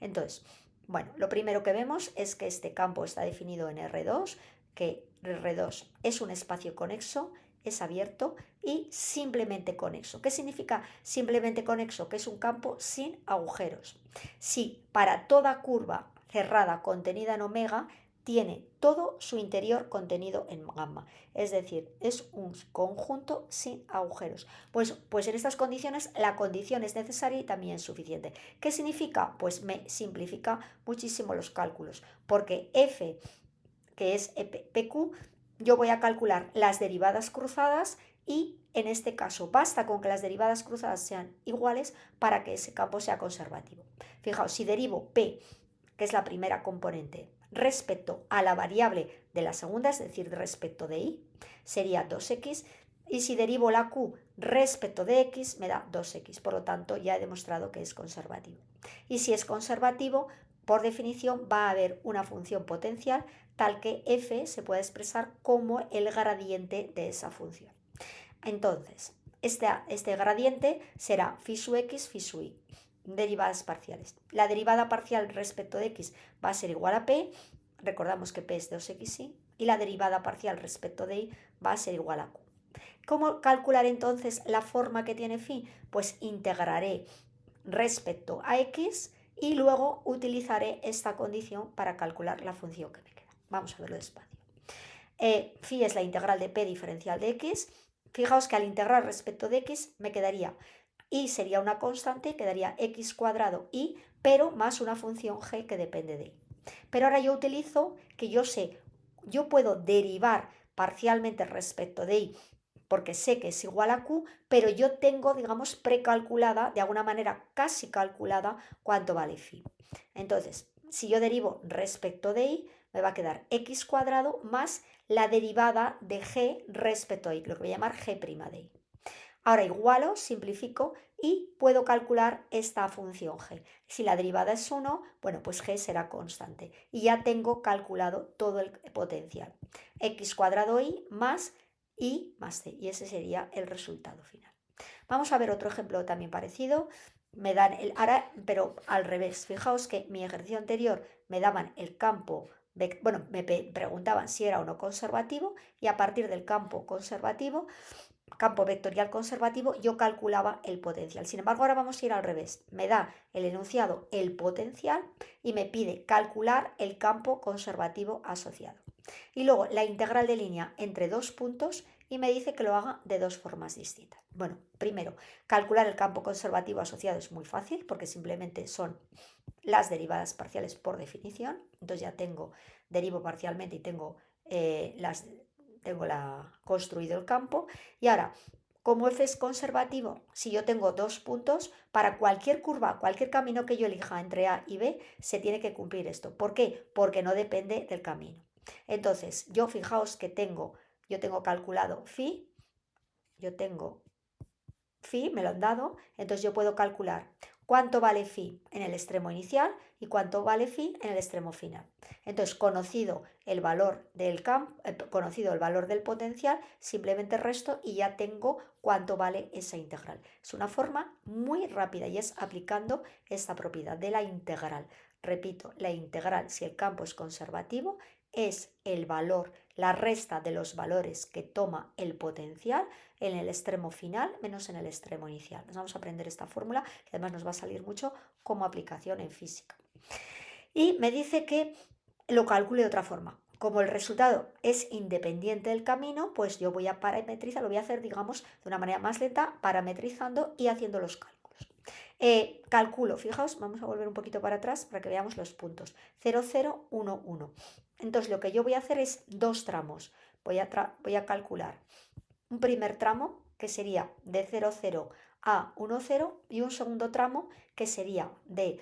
Entonces, bueno, lo primero que vemos es que este campo está definido en R2, que R2 es un espacio conexo, es abierto y simplemente conexo. ¿Qué significa simplemente conexo? Que es un campo sin agujeros. Si para toda curva cerrada contenida en omega tiene todo su interior contenido en gamma, es decir, es un conjunto sin agujeros. Pues en estas condiciones la condición es necesaria y también suficiente. ¿Qué significa? Pues me simplifica muchísimo los cálculos, porque f, que es PQ, yo voy a calcular las derivadas cruzadas y en este caso basta con que las derivadas cruzadas sean iguales para que ese campo sea conservativo. Fijaos, si derivo P, que es la primera componente, respecto a la variable de la segunda, es decir, respecto de y, sería 2x, y si derivo la q respecto de x, me da 2x, por lo tanto ya he demostrado que es conservativo. Y si es conservativo, por definición va a haber una función potencial tal que f se puede expresar como el gradiente de esa función. Entonces, este gradiente será phi sub x, phi sub y, derivadas parciales. La derivada parcial respecto de x va a ser igual a p, recordamos que p es 2xy, y la derivada parcial respecto de y va a ser igual a q. ¿Cómo calcular entonces la forma que tiene phi? Pues integraré respecto a x y luego utilizaré esta condición para calcular la función que me queda. Vamos a verlo despacio. Phi es la integral de p diferencial de x. Fijaos que al integrar respecto de x me quedaría y sería una constante, quedaría x cuadrado y, pero más una función g que depende de y. Pero ahora yo utilizo que yo puedo derivar parcialmente respecto de y porque sé que es igual a q, pero yo tengo, digamos, precalculada, de alguna manera casi calculada, cuánto vale phi. Entonces, si yo derivo respecto de y, me va a quedar x cuadrado más la derivada de g respecto a y, lo que voy a llamar g' de y. Ahora igualo, simplifico y puedo calcular esta función g. Si la derivada es 1, bueno, pues g será constante. Y ya tengo calculado todo el potencial. X cuadrado y más c. Y ese sería el resultado final. Vamos a ver otro ejemplo también parecido. Me dan ahora, pero al revés. Fijaos que mi ejercicio anterior me daban el campo, bueno, me preguntaban si era o no conservativo y a partir del campo vectorial conservativo, yo calculaba el potencial. Sin embargo, ahora vamos a ir al revés. Me da el enunciado el potencial y me pide calcular el campo conservativo asociado. Y luego la integral de línea entre dos puntos y me dice que lo haga de dos formas distintas. Bueno, primero, calcular el campo conservativo asociado es muy fácil porque simplemente son las derivadas parciales por definición. Entonces ya derivo parcialmente y tengo construido el campo. Y ahora, como f es conservativo, si yo tengo dos puntos, para cualquier curva, cualquier camino que yo elija entre A y B, se tiene que cumplir esto. ¿Por qué? Porque no depende del camino. Entonces, fijaos que yo tengo calculado phi, me lo han dado, entonces yo puedo calcular cuánto vale phi en el extremo inicial y cuánto vale phi en el extremo final. Entonces, conocido el valor del potencial, simplemente resto y ya tengo cuánto vale esa integral. Es una forma muy rápida y es aplicando esta propiedad de la integral. Repito, la integral, si el campo es conservativo, es el valor, la resta de los valores que toma el potencial en el extremo final menos en el extremo inicial. Nos vamos a aprender esta fórmula que además nos va a salir mucho como aplicación en física. Y me dice que lo calcule de otra forma. Como el resultado es independiente del camino, pues yo voy a parametrizar, lo voy a hacer, digamos, de una manera más lenta, parametrizando y haciendo los cálculos. Calculo, fijaos, vamos a volver un poquito para atrás para que veamos los puntos. 0, 0, 1, 1. Entonces lo que yo voy a hacer es dos tramos. Voy a calcular un primer tramo que sería de 0, 0 a 1, 0 y un segundo tramo que sería de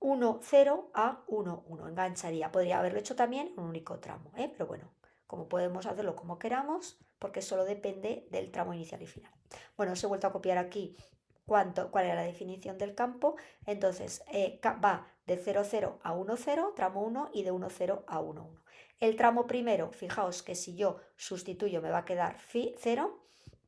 1, 0 a 1, 1. Engancharía. Podría haberlo hecho también en un único tramo, pero bueno, como podemos hacerlo como queramos, porque solo depende del tramo inicial y final. Bueno, os he vuelto a copiar aquí cuál era la definición del campo. Entonces va de 0, 0 a 1, 0, tramo 1, y de 1, 0 a 1, 1. El tramo primero, fijaos que si yo sustituyo me va a quedar 0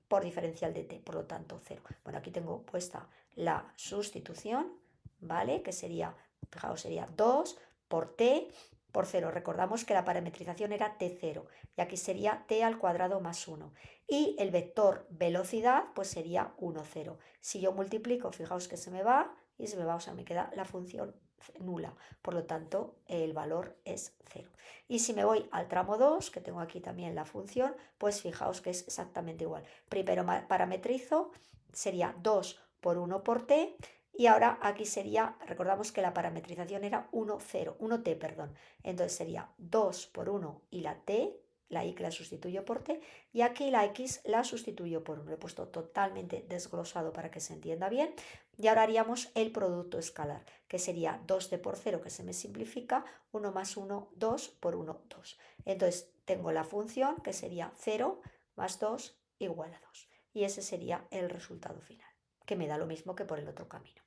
por diferencial de t, por lo tanto 0. Bueno, aquí tengo puesta la sustitución, ¿vale? Que sería, fijaos, sería 2 por t por 0. Recordamos que la parametrización era t0 y aquí sería t al cuadrado más 1. Y el vector velocidad pues sería 1, 0. Si yo multiplico, fijaos que se me va y se me va, o sea, me queda la función nula. Por lo tanto, el valor es 0. Y si me voy al tramo 2, que tengo aquí también la función, pues fijaos que es exactamente igual. Primero parametrizo, sería 2 por 1 por t, y ahora aquí sería, recordamos que la parametrización era 1, 0, 1t, perdón. Entonces sería 2 por 1 y la t, la y que la sustituyo por t, y aquí la x la sustituyo por 1. Lo he puesto totalmente desglosado para que se entienda bien. Y ahora haríamos el producto escalar, que sería 2t por 0, que se me simplifica, 1 más 1, 2 por 1, 2. Entonces tengo la función que sería 0 más 2 igual a 2. Y ese sería el resultado final, que me da lo mismo que por el otro camino.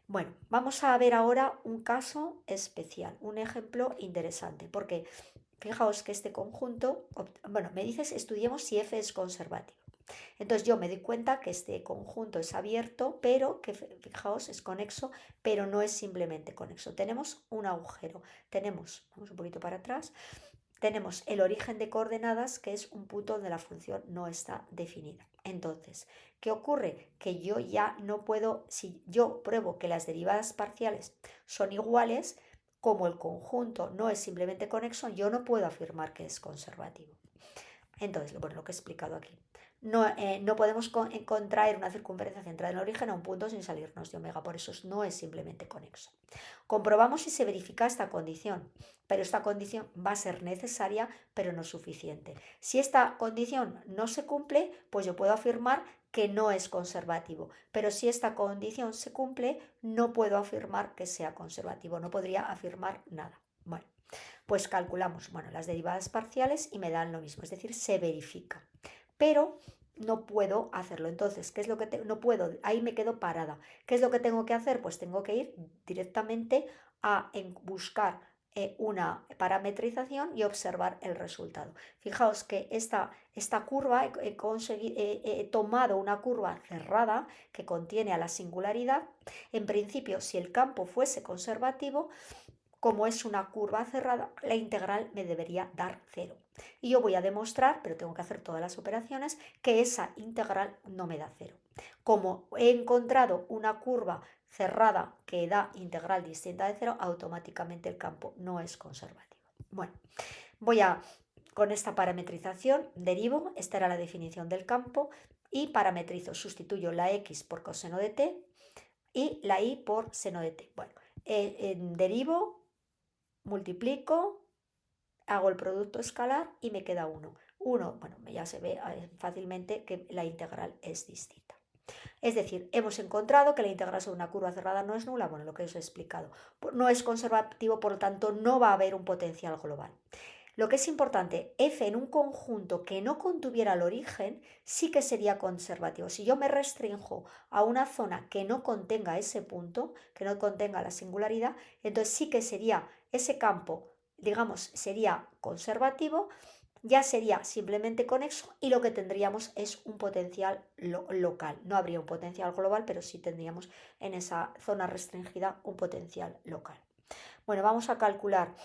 Bueno, vamos a ver ahora un caso especial, un ejemplo interesante, porque fijaos que este conjunto, bueno, me dices estudiemos si f es conservativo. Entonces yo me doy cuenta que este conjunto es abierto, pero que fijaos es conexo, pero no es simplemente conexo. Tenemos un agujero, vamos un poquito para atrás, tenemos el origen de coordenadas, que es un punto donde la función no está definida. Entonces, ¿qué ocurre? Que yo ya no puedo, si yo pruebo que las derivadas parciales son iguales, como el conjunto no es simplemente conexo, yo no puedo afirmar que es conservativo. Entonces, bueno, lo que he explicado aquí. No podemos contraer una circunferencia centrada en el origen a un punto sin salirnos de omega, por eso no es simplemente conexo. Comprobamos si se verifica esta condición, pero esta condición va a ser necesaria, pero no suficiente. Si esta condición no se cumple, pues yo puedo afirmar que no es conservativo, pero si esta condición se cumple, no puedo afirmar que sea conservativo, no podría afirmar nada. Bueno, pues calculamos, bueno, las derivadas parciales y me dan lo mismo, es decir, se verifica. Pero no puedo hacerlo. Entonces, ¿qué es lo que no puedo? Ahí me quedo parada. ¿Qué es lo que tengo que hacer? Pues tengo que ir directamente a buscar una parametrización y observar el resultado. Fijaos que esta curva, he tomado una curva cerrada que contiene a la singularidad. En principio, si el campo fuese conservativo, como es una curva cerrada, la integral me debería dar 0. Y yo voy a demostrar, pero tengo que hacer todas las operaciones, que esa integral no me da 0. Como he encontrado una curva cerrada que da integral distinta de 0, automáticamente el campo no es conservativo. Bueno, con esta parametrización derivo, esta era la definición del campo, y parametrizo, sustituyo la x por coseno de t y la y por seno de t. Bueno, derivo, multiplico, hago el producto escalar y me queda 1. 1, bueno, ya se ve fácilmente que la integral es distinta. Es decir, hemos encontrado que la integral sobre una curva cerrada no es nula, bueno, lo que os he explicado. No es conservativo, por lo tanto, no va a haber un potencial global. Lo que es importante, f en un conjunto que no contuviera el origen sí que sería conservativo. Si yo me restrinjo a una zona que no contenga ese punto, que no contenga la singularidad, entonces sí que sería ese campo, digamos, sería conservativo, ya sería simplemente conexo y lo que tendríamos es un potencial local. No habría un potencial global, pero sí tendríamos en esa zona restringida un potencial local. Bueno, vamos a calcular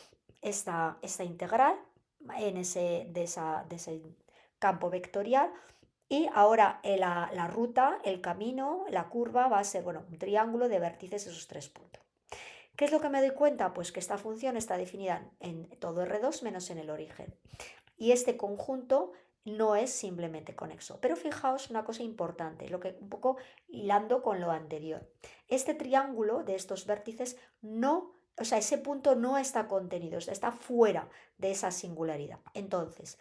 esta integral de ese campo vectorial. Y ahora la ruta, el camino, la curva va a ser, bueno, un triángulo de vértices esos 3 puntos. ¿Qué es lo que me doy cuenta? Pues que esta función está definida en todo R2 menos en el origen. Y este conjunto no es simplemente conexo. Pero fijaos una cosa importante, lo que un poco hilando con lo anterior. Este triángulo de estos vértices no, o sea, ese punto no está contenido, está fuera de esa singularidad. Entonces,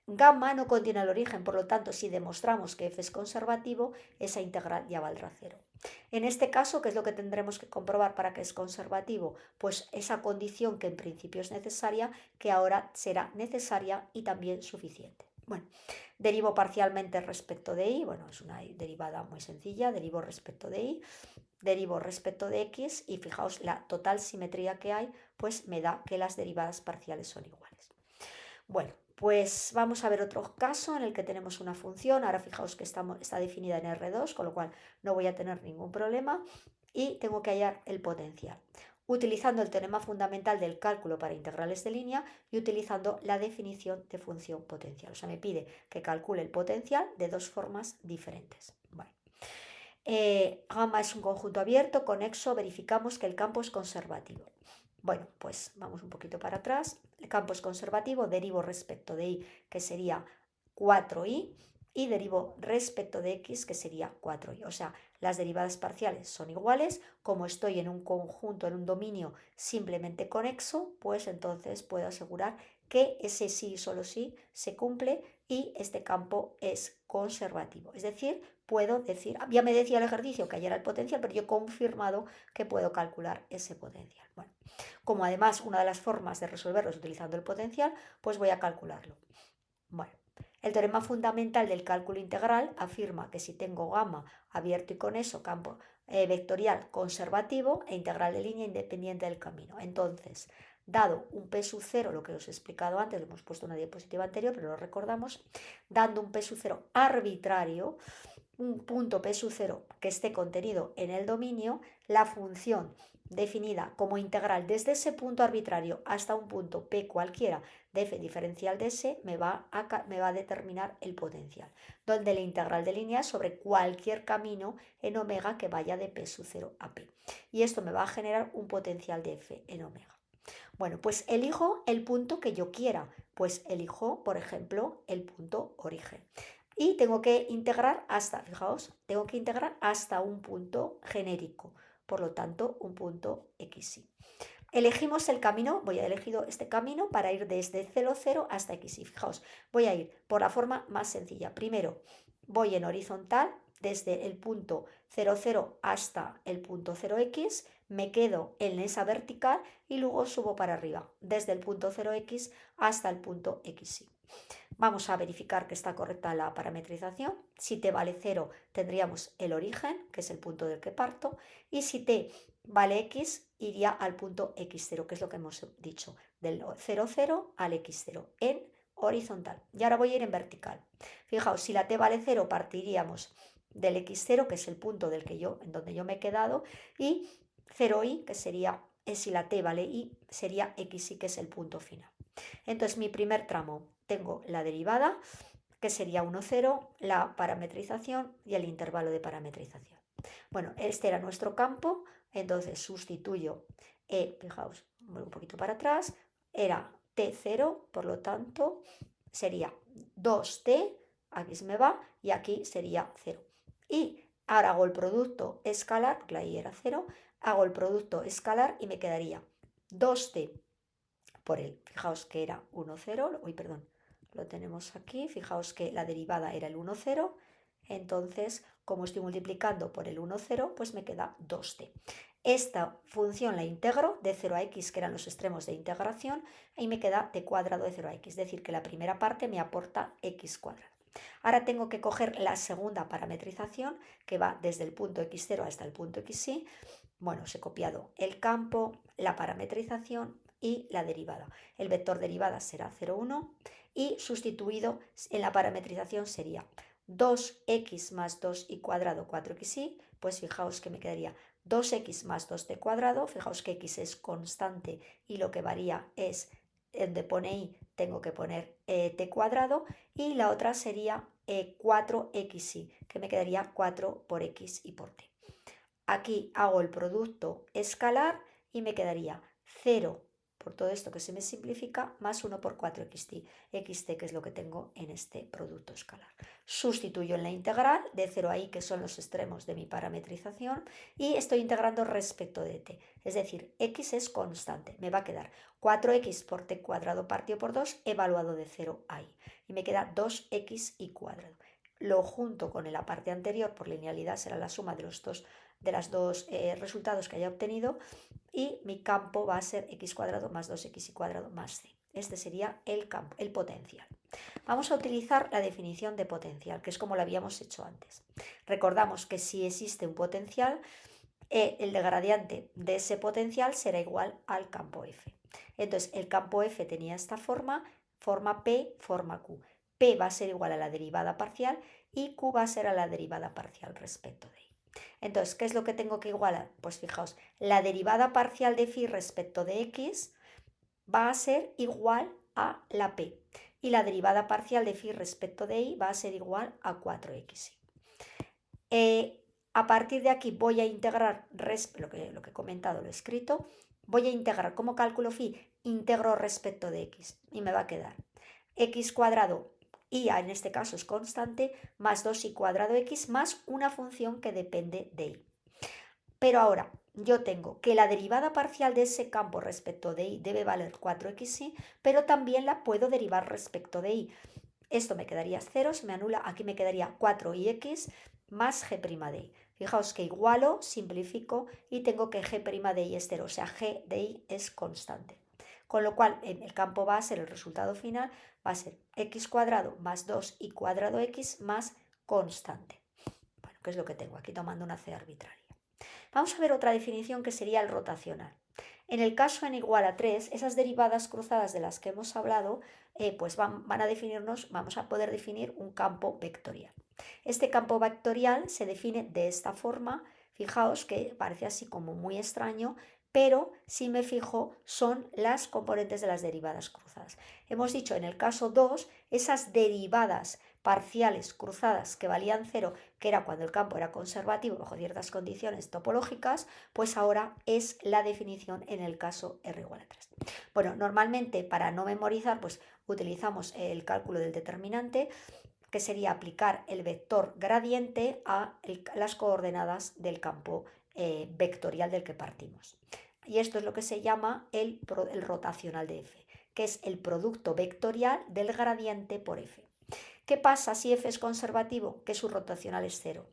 gamma no contiene el origen, por lo tanto, si demostramos que f es conservativo, esa integral ya valdrá 0. En este caso, ¿qué es lo que tendremos que comprobar para que es conservativo? Pues esa condición que en principio es necesaria, que ahora será necesaria y también suficiente. Bueno, derivo parcialmente respecto de y, bueno, es una derivada muy sencilla, derivo respecto de y, derivo respecto de x y fijaos la total simetría que hay, pues me da que las derivadas parciales son iguales. Bueno, pues vamos a ver otro caso en el que tenemos una función, ahora fijaos que está definida en R2, con lo cual no voy a tener ningún problema y tengo que hallar el potencial, utilizando el teorema fundamental del cálculo para integrales de línea y utilizando la definición de función potencial. O sea, me pide que calcule el potencial de dos formas diferentes. Bueno. Gamma es un conjunto abierto, conexo, verificamos que el campo es conservativo. Bueno, pues vamos un poquito para atrás. El campo es conservativo, derivo respecto de y, que sería 4i, y derivo respecto de x, que sería 4i. O sea, las derivadas parciales son iguales. Como estoy en un conjunto, en un dominio simplemente conexo, pues entonces puedo asegurar que ese sí y solo sí se cumple y este campo es conservativo. Es decir, puedo decir, ya me decía el ejercicio que ayer era el potencial, pero yo he confirmado que puedo calcular ese potencial. Bueno, como además una de las formas de resolverlo es utilizando el potencial, pues voy a calcularlo. Bueno, el teorema fundamental del cálculo integral afirma que si tengo gamma abierto y con eso campo vectorial conservativo e integral de línea independiente del camino. Entonces, dado un P sub 0, lo que os he explicado antes, lo hemos puesto en una diapositiva anterior, pero lo recordamos, dando un P sub 0 arbitrario, un punto P sub 0 que esté contenido en el dominio, la función definida como integral desde ese punto arbitrario hasta un punto P cualquiera de f diferencial de S me va a determinar el potencial, donde la integral de línea es sobre cualquier camino en omega que vaya de P sub 0 a P. Y esto me va a generar un potencial de f en omega. Bueno, pues elijo el punto que yo quiera, pues elijo, por ejemplo, el punto origen. Y tengo que integrar hasta, fijaos, tengo que integrar hasta un punto genérico, por lo tanto, un punto xy. Elegimos el camino, voy a elegir este camino para ir desde 0, 0 hasta xy. Fijaos, voy a ir por la forma más sencilla. Primero, voy en horizontal desde el punto 0, 0 hasta el punto 0x, me quedo en esa vertical y luego subo para arriba, desde el punto 0x hasta el punto xy. Vamos a verificar que está correcta la parametrización. Si t vale 0 tendríamos el origen, que es el punto del que parto, y si t vale x iría al punto x0, que es lo que hemos dicho, del 0, 0 al x0 en horizontal. Y ahora voy a ir en vertical. Fijaos, si la t vale 0 partiríamos del x0, que es el punto en donde yo me he quedado, y 0i, que sería, si la t vale i, sería xi, que es el punto final. Entonces, mi primer tramo, tengo la derivada, que sería 1, 0, la parametrización y el intervalo de parametrización. Bueno, este era nuestro campo, entonces sustituyo, fijaos, vuelvo un poquito para atrás, era t0, por lo tanto, sería 2t, aquí se me va, y aquí sería 0. Y ahora hago el producto escalar, porque ahí era 0, hago el producto escalar y me quedaría 2t por el, fijaos que era 1, 0, uy, perdón, lo tenemos aquí, fijaos que la derivada era el 1, 0, entonces como estoy multiplicando por el 1, 0, pues me queda 2t. Esta función la integro de 0 a x, que eran los extremos de integración, y me queda t cuadrado de 0 a x, es decir, que la primera parte me aporta x cuadrado. Ahora tengo que coger la segunda parametrización, que va desde el punto x0 hasta el punto xy. Bueno, os he copiado el campo, la parametrización y la derivada. El vector derivada será 0, 1 y sustituido en la parametrización sería 2x más 2y cuadrado 4xy, pues fijaos que me quedaría 2x más 2t cuadrado, fijaos que x es constante y lo que varía es, donde pone y tengo que poner t cuadrado, y la otra sería 4xy, que me quedaría 4 por x y por t. Aquí hago el producto escalar y me quedaría 0 por todo esto que se me simplifica, más 1 por 4xt, xt, que es lo que tengo en este producto escalar. Sustituyo en la integral de 0 a i, que son los extremos de mi parametrización, y estoy integrando respecto de t, es decir, x es constante, me va a quedar 4x por t cuadrado partido por 2 evaluado de 0 a i, y me queda 2x y cuadrado. Lo junto con la parte anterior, por linealidad será la suma de los dos resultados que haya obtenido, y mi campo va a ser x cuadrado más 2x cuadrado más c. Este sería el campo, el potencial. Vamos a utilizar la definición de potencial, que es como lo habíamos hecho antes. Recordamos que si existe un potencial, el de gradiente de ese potencial será igual al campo F. Entonces, el campo F tenía esta forma P, forma Q. P va a ser igual a la derivada parcial y Q va a ser a la derivada parcial respecto de I. Entonces, ¿qué es lo que tengo que igualar? Pues fijaos, la derivada parcial de phi respecto de x va a ser igual a la P y la derivada parcial de phi respecto de I va a ser igual a 4xi. A partir de aquí voy a integrar, lo que he comentado, lo he escrito, voy a integrar, ¿cómo calculo phi? Integro respecto de x y me va a quedar x cuadrado, y en este caso es constante, más 2i cuadrado x más una función que depende de i. Pero ahora yo tengo que la derivada parcial de ese campo respecto de i debe valer 4xi, pero también la puedo derivar respecto de i. Esto me quedaría 0, se me anula, aquí me quedaría 4ix más g' de i. Fijaos que igualo, simplifico y tengo que g' de i es 0, o sea, g de i es constante. Con lo cual, en el campo va a ser el resultado final, va a ser x cuadrado más 2i cuadrado x más constante. Bueno, ¿qué es lo que tengo aquí tomando una c arbitraria? Vamos a ver otra definición que sería el rotacional. En el caso n igual a 3, esas derivadas cruzadas de las que hemos hablado, pues van a definirnos, vamos a poder definir un campo vectorial. Este campo vectorial se define de esta forma, fijaos que parece así como muy extraño, pero si me fijo son las componentes de las derivadas cruzadas. Hemos dicho en el caso 2, esas derivadas parciales cruzadas que valían 0, que era cuando el campo era conservativo bajo ciertas condiciones topológicas, pues ahora es la definición en el caso r igual a 3. Bueno, normalmente para no memorizar, pues utilizamos el cálculo del determinante, que sería aplicar el vector gradiente a las coordenadas del campo vectorial del que partimos. Y esto es lo que se llama el rotacional de f, que es el producto vectorial del gradiente por f. ¿Qué pasa si f es conservativo? Que su rotacional es 0.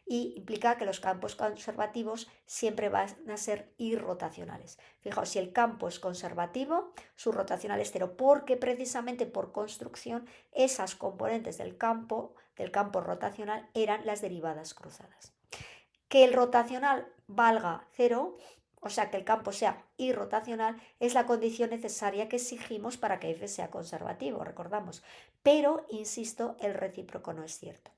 Y implica que los campos conservativos siempre van a ser irrotacionales. Fijaos, si el campo es conservativo, su rotacional es 0, porque precisamente por construcción esas componentes del campo rotacional eran las derivadas cruzadas. Que el rotacional valga 0, o sea que el campo sea irrotacional, es la condición necesaria que exigimos para que f sea conservativo, recordamos. Pero, insisto, el recíproco no es cierto.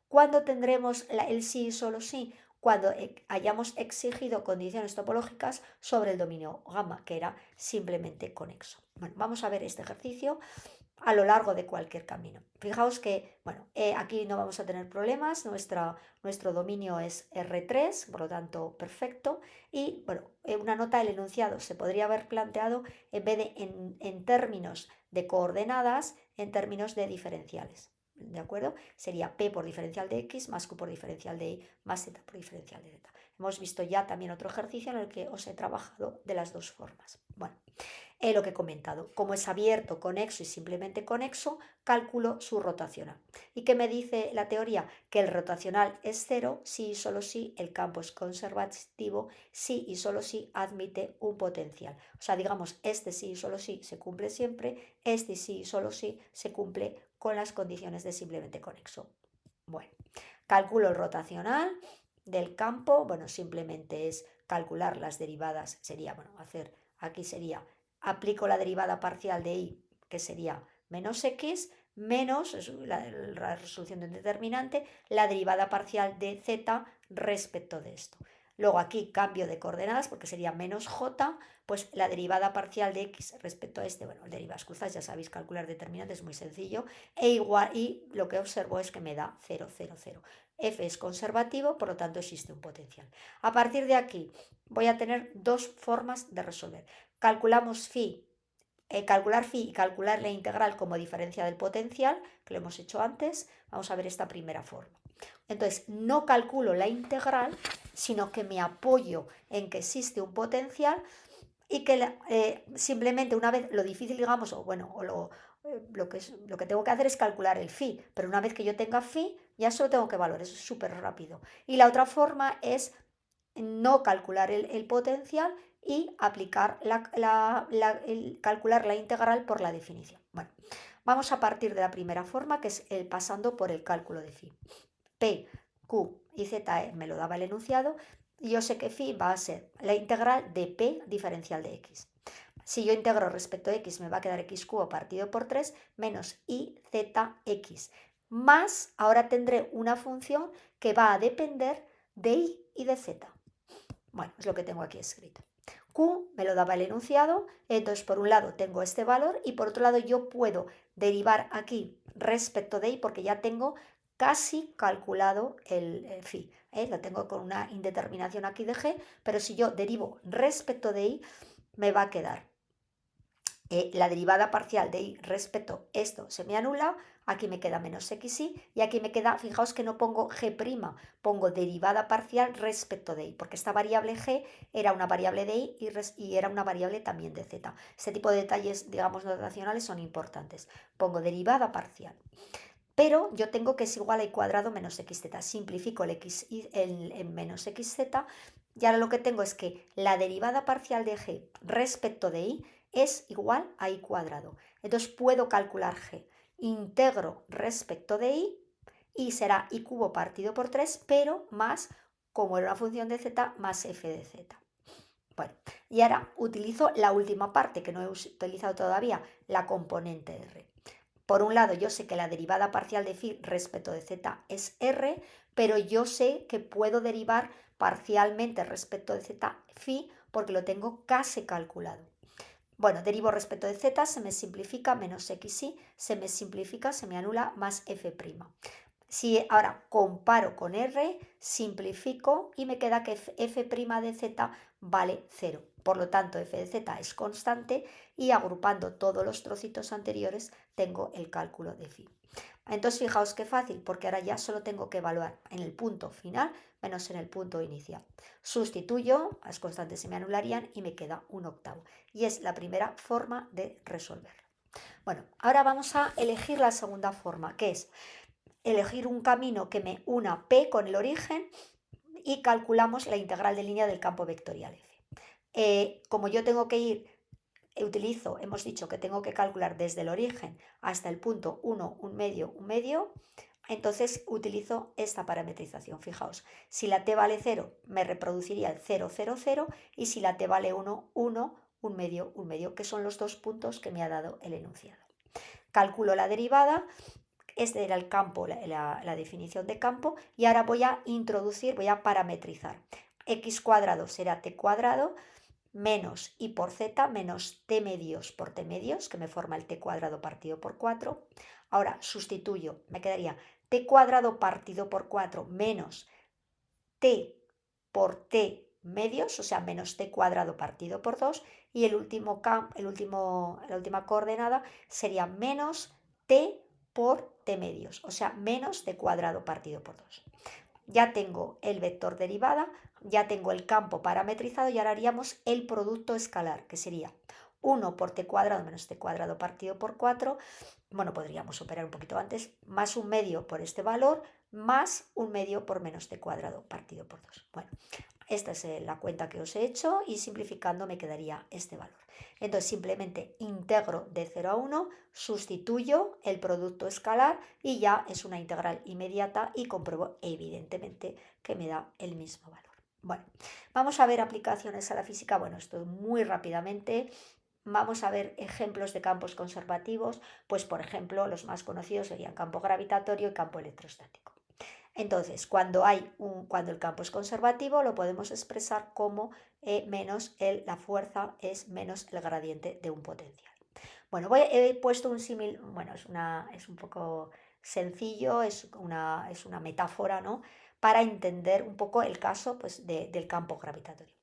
¿Cuándo tendremos el sí y solo sí? Cuando hayamos exigido condiciones topológicas sobre el dominio gamma, que era simplemente conexo. Bueno, vamos a ver este ejercicio a lo largo de cualquier camino. Fijaos que, bueno, aquí no vamos a tener problemas, nuestro dominio es R3, por lo tanto, perfecto. Y, bueno, una nota del enunciado se podría haber planteado en vez de en términos de coordenadas, en términos de diferenciales. ¿De acuerdo? Sería P por diferencial de X más Q por diferencial de Y más Z por diferencial de Z. Hemos visto ya también otro ejercicio en el que os he trabajado de las dos formas. Bueno, lo que he comentado, como es abierto, conexo y simplemente conexo, calculo su rotacional. ¿Y qué me dice la teoría? Que el rotacional es 0 si y solo si el campo es conservativo, si y solo si admite un potencial. O sea, digamos, este sí y solo si se cumple siempre, este sí y solo si se cumple con las condiciones de simplemente conexo. Bueno, calculo el rotacional del campo, bueno, simplemente es calcular las derivadas, sería, bueno, aquí sería, aplico la derivada parcial de y, que sería menos x, menos la resolución de un determinante, la derivada parcial de z respecto de esto. Luego aquí cambio de coordenadas porque sería menos j, pues la derivada parcial de x respecto a este, bueno, derivadas cruzadas, ya sabéis calcular determinantes, es muy sencillo, y lo que observo es que me da 0, 0, 0. F es conservativo, por lo tanto existe un potencial. A partir de aquí voy a tener dos formas de resolver. Calculamos phi, calcular phi y calcular la integral como diferencia del potencial, que lo hemos hecho antes. Vamos a ver esta primera forma. Entonces, no calculo la integral, sino que me apoyo en que existe un potencial y que simplemente una vez, lo difícil, digamos, o bueno, lo que tengo que hacer es calcular el phi, pero una vez que yo tenga phi, ya solo tengo que evaluar, eso es súper rápido. Y la otra forma es no calcular el potencial y aplicar calcular la integral por la definición. Bueno, vamos a partir de la primera forma, que es el pasando por el cálculo de phi. P, Q y Z me lo daba el enunciado, y yo sé que phi va a ser la integral de P diferencial de X. Si yo integro respecto a X, me va a quedar X cubo partido por 3 menos IZX. Más, ahora tendré una función que va a depender de Y y de Z. Bueno, es lo que tengo aquí escrito. Q me lo daba el enunciado, entonces por un lado tengo este valor y por otro lado yo puedo derivar aquí respecto de Y porque ya tengo casi calculado el phi. Lo tengo con una indeterminación aquí de G, pero si yo derivo respecto de Y, me va a quedar la derivada parcial de Y respecto esto se me anula, aquí me queda menos xy y aquí me queda, fijaos que no pongo g', pongo derivada parcial respecto de Y, porque esta variable g era una variable de Y y era una variable también de z. Este tipo de detalles, digamos, notacionales son importantes. Pongo derivada parcial. Pero yo tengo que es igual a y cuadrado menos xz. Simplifico el menos xz y ahora lo que tengo es que la derivada parcial de g respecto de y es igual a y cuadrado. Entonces puedo calcular g. Integro respecto de y será y cubo partido por 3, pero más, como era una función de z, más f de z. Bueno, y ahora utilizo la última parte que no he utilizado todavía, la componente r. Por un lado, yo sé que la derivada parcial de phi respecto de z es r, pero yo sé que puedo derivar parcialmente respecto de z phi porque lo tengo casi calculado. Bueno, derivo respecto de z, se me simplifica, menos xy, se me simplifica, se me anula, más f'. Si ahora comparo con r, simplifico y me queda que f' de z vale 0. Por lo tanto, f de z es constante y agrupando todos los trocitos anteriores tengo el cálculo de phi. Entonces, fijaos qué fácil, porque ahora ya solo tengo que evaluar en el punto final menos en el punto inicial. Sustituyo, las constantes se me anularían y me queda un octavo. Y es la primera forma de resolverlo. Bueno, ahora vamos a elegir la segunda forma, que es elegir un camino que me una P con el origen y calculamos la integral de línea del campo vectorial F. Como yo tengo que ir, hemos dicho que tengo que calcular desde el origen hasta el punto 1, un medio, entonces utilizo esta parametrización. Fijaos, si la t vale 0, me reproduciría el 0, 0, 0, y si la t vale 1, 1, un medio, que son los dos puntos que me ha dado el enunciado. Calculo la derivada. Este era el campo, la definición de campo, y ahora voy a introducir, voy a parametrizar. X cuadrado será t cuadrado menos y por z menos t medios por t medios, que me forma el t cuadrado partido por 4. Ahora sustituyo, me quedaría t cuadrado partido por 4 menos t por t medios, o sea, menos t cuadrado partido por 2, y la última coordenada sería menos t por t medios, o sea, menos t cuadrado partido por 2. Ya tengo el vector derivada, ya tengo el campo parametrizado y ahora haríamos el producto escalar, que sería 1 por t cuadrado menos t cuadrado partido por 4, bueno, podríamos operar un poquito antes, más un medio por este valor, más un medio por menos t cuadrado partido por 2. Bueno, esta es la cuenta que os he hecho y simplificando me quedaría este valor. Entonces simplemente integro de 0 a 1, sustituyo el producto escalar y ya es una integral inmediata y compruebo evidentemente que me da el mismo valor. Bueno, vamos a ver aplicaciones a la física. Bueno, esto muy rápidamente. Vamos a ver ejemplos de campos conservativos. Pues por ejemplo, los más conocidos serían campo gravitatorio y campo electrostático. Entonces, cuando el campo es conservativo, lo podemos expresar como la fuerza es menos el gradiente de un potencial. Bueno, he puesto un símil, bueno, es un poco sencillo, es una metáfora, ¿no? Para entender un poco el caso pues, del campo gravitatorio.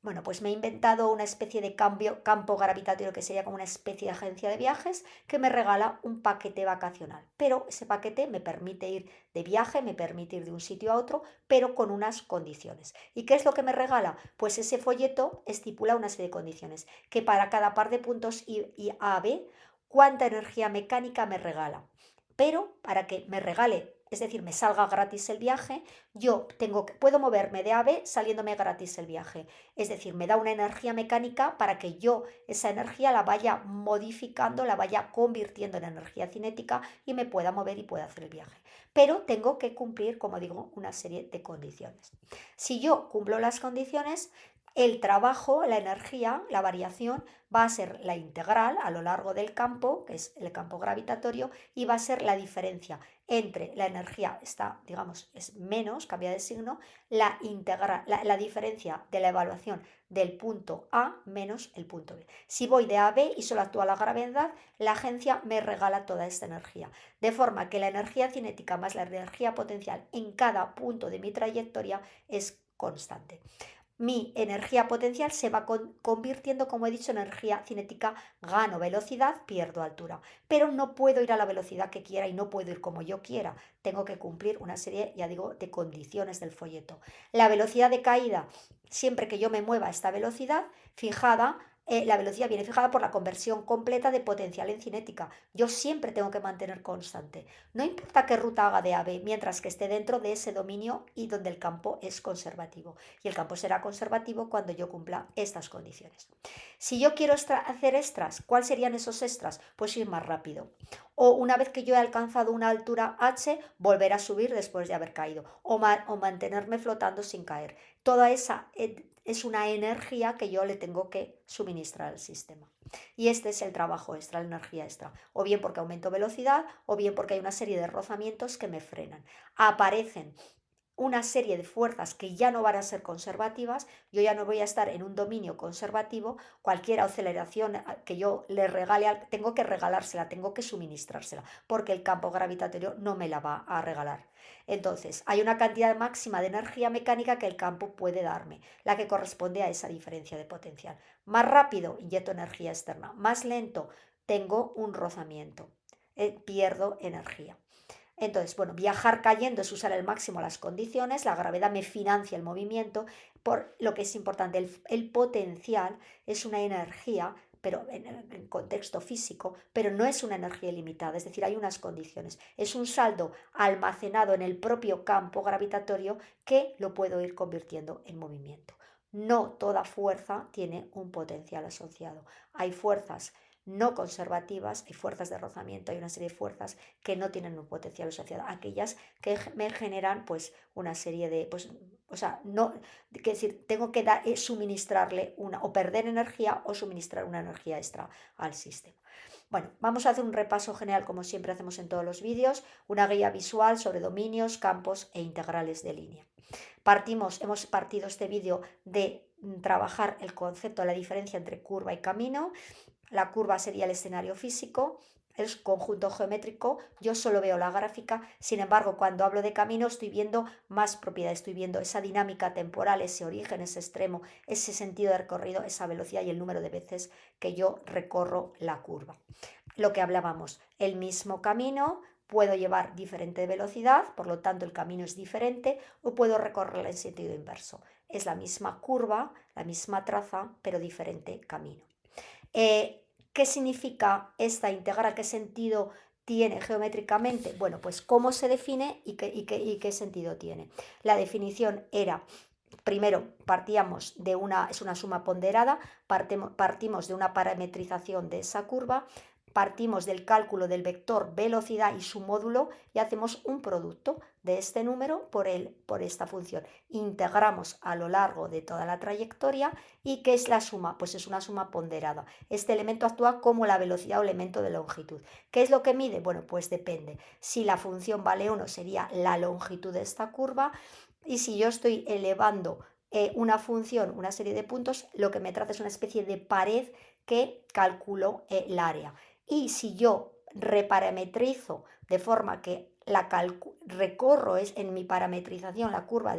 Bueno, pues me he inventado una especie de campo gravitatorio que sería como una especie de agencia de viajes que me regala un paquete vacacional. Pero ese paquete me permite ir de viaje, me permite ir de un sitio a otro, pero con unas condiciones. ¿Y qué es lo que me regala? Pues ese folleto estipula una serie de condiciones, que para cada par de puntos A, B, cuánta energía mecánica me regala. Pero para que me regale es decir, me salga gratis el viaje, puedo moverme de A a B saliéndome gratis el viaje. Es decir, me da una energía mecánica para que yo esa energía la vaya modificando, la vaya convirtiendo en energía cinética y me pueda mover y pueda hacer el viaje. Pero tengo que cumplir, como digo, una serie de condiciones. Si yo cumplo las condiciones, el trabajo, la energía, la variación va a ser la integral a lo largo del campo, que es el campo gravitatorio, y va a ser la diferencia entre la energía, está, digamos, es menos, cambia de signo, la diferencia de la evaluación del punto A menos el punto B. Si voy de A a B y solo actúa la gravedad, la agencia me regala toda esta energía. De forma que la energía cinética más la energía potencial en cada punto de mi trayectoria es constante. Mi energía potencial se va convirtiendo, como he dicho, en energía cinética, gano velocidad, pierdo altura. Pero no puedo ir a la velocidad que quiera y no puedo ir como yo quiera. Tengo que cumplir una serie, ya digo, de condiciones del folleto. La velocidad de caída, siempre que yo me mueva a esta velocidad fijada, la velocidad viene fijada por la conversión completa de potencial en cinética. Yo siempre tengo que mantener constante. No importa qué ruta haga de A a B, mientras que esté dentro de ese dominio y donde el campo es conservativo. Y el campo será conservativo cuando yo cumpla estas condiciones. Si yo quiero hacer extras, ¿cuáles serían esos extras? Pues ir más rápido. O una vez que yo he alcanzado una altura h, volver a subir después de haber caído. O mantenerme flotando sin caer. Toda esa es una energía que yo le tengo que suministrar al sistema. Y este es el trabajo extra, la energía extra. O bien porque aumento velocidad, o bien porque hay una serie de rozamientos que me frenan. Aparecen una serie de fuerzas que ya no van a ser conservativas, yo ya no voy a estar en un dominio conservativo, cualquier aceleración que yo le regale, tengo que regalársela, tengo que suministrársela, porque el campo gravitatorio no me la va a regalar. Entonces, hay una cantidad máxima de energía mecánica que el campo puede darme, la que corresponde a esa diferencia de potencial. Más rápido, inyecto energía externa, más lento, tengo un rozamiento, pierdo energía. Entonces, bueno, viajar cayendo es usar al máximo las condiciones, la gravedad me financia el movimiento, por lo que es importante, el potencial es una energía, pero en contexto físico, pero no es una energía ilimitada, es decir, hay unas condiciones, es un saldo almacenado en el propio campo gravitatorio que lo puedo ir convirtiendo en movimiento. No toda fuerza tiene un potencial asociado, hay fuerzas no conservativas, hay fuerzas de rozamiento, hay una serie de fuerzas que no tienen un potencial asociado, aquellas que me generan pues una serie de, pues, o sea, no, que decir, tengo que suministrarle una, o perder energía o suministrar una energía extra al sistema. Bueno, vamos a hacer un repaso general como siempre hacemos en todos los vídeos, una guía visual sobre dominios, campos e integrales de línea. Hemos partido este vídeo de trabajar el concepto de la diferencia entre curva y camino. La curva sería el escenario físico, el conjunto geométrico, yo solo veo la gráfica, sin embargo, cuando hablo de camino estoy viendo más propiedades, estoy viendo esa dinámica temporal, ese origen, ese extremo, ese sentido de recorrido, esa velocidad y el número de veces que yo recorro la curva. Lo que hablábamos, el mismo camino, puedo llevar diferente velocidad, por lo tanto el camino es diferente, o puedo recorrerla en sentido inverso. Es la misma curva, la misma traza, pero diferente camino. ¿Qué significa esta integral? ¿Qué sentido tiene geométricamente? Bueno, pues cómo se define y qué sentido tiene. La definición era, primero partíamos de es una suma ponderada, partimos de una parametrización de esa curva, partimos del cálculo del vector velocidad y su módulo y hacemos un producto de este número por esta función. Integramos a lo largo de toda la trayectoria. ¿Y qué es la suma? Pues es una suma ponderada. Este elemento actúa como la velocidad o elemento de longitud. ¿Qué es lo que mide? Bueno, pues depende. Si la función vale 1 sería la longitud de esta curva y si yo estoy elevando una función, una serie de puntos, lo que me traza es una especie de pared que calculo el área. Y si yo reparametrizo de forma que recorro en mi parametrización la curva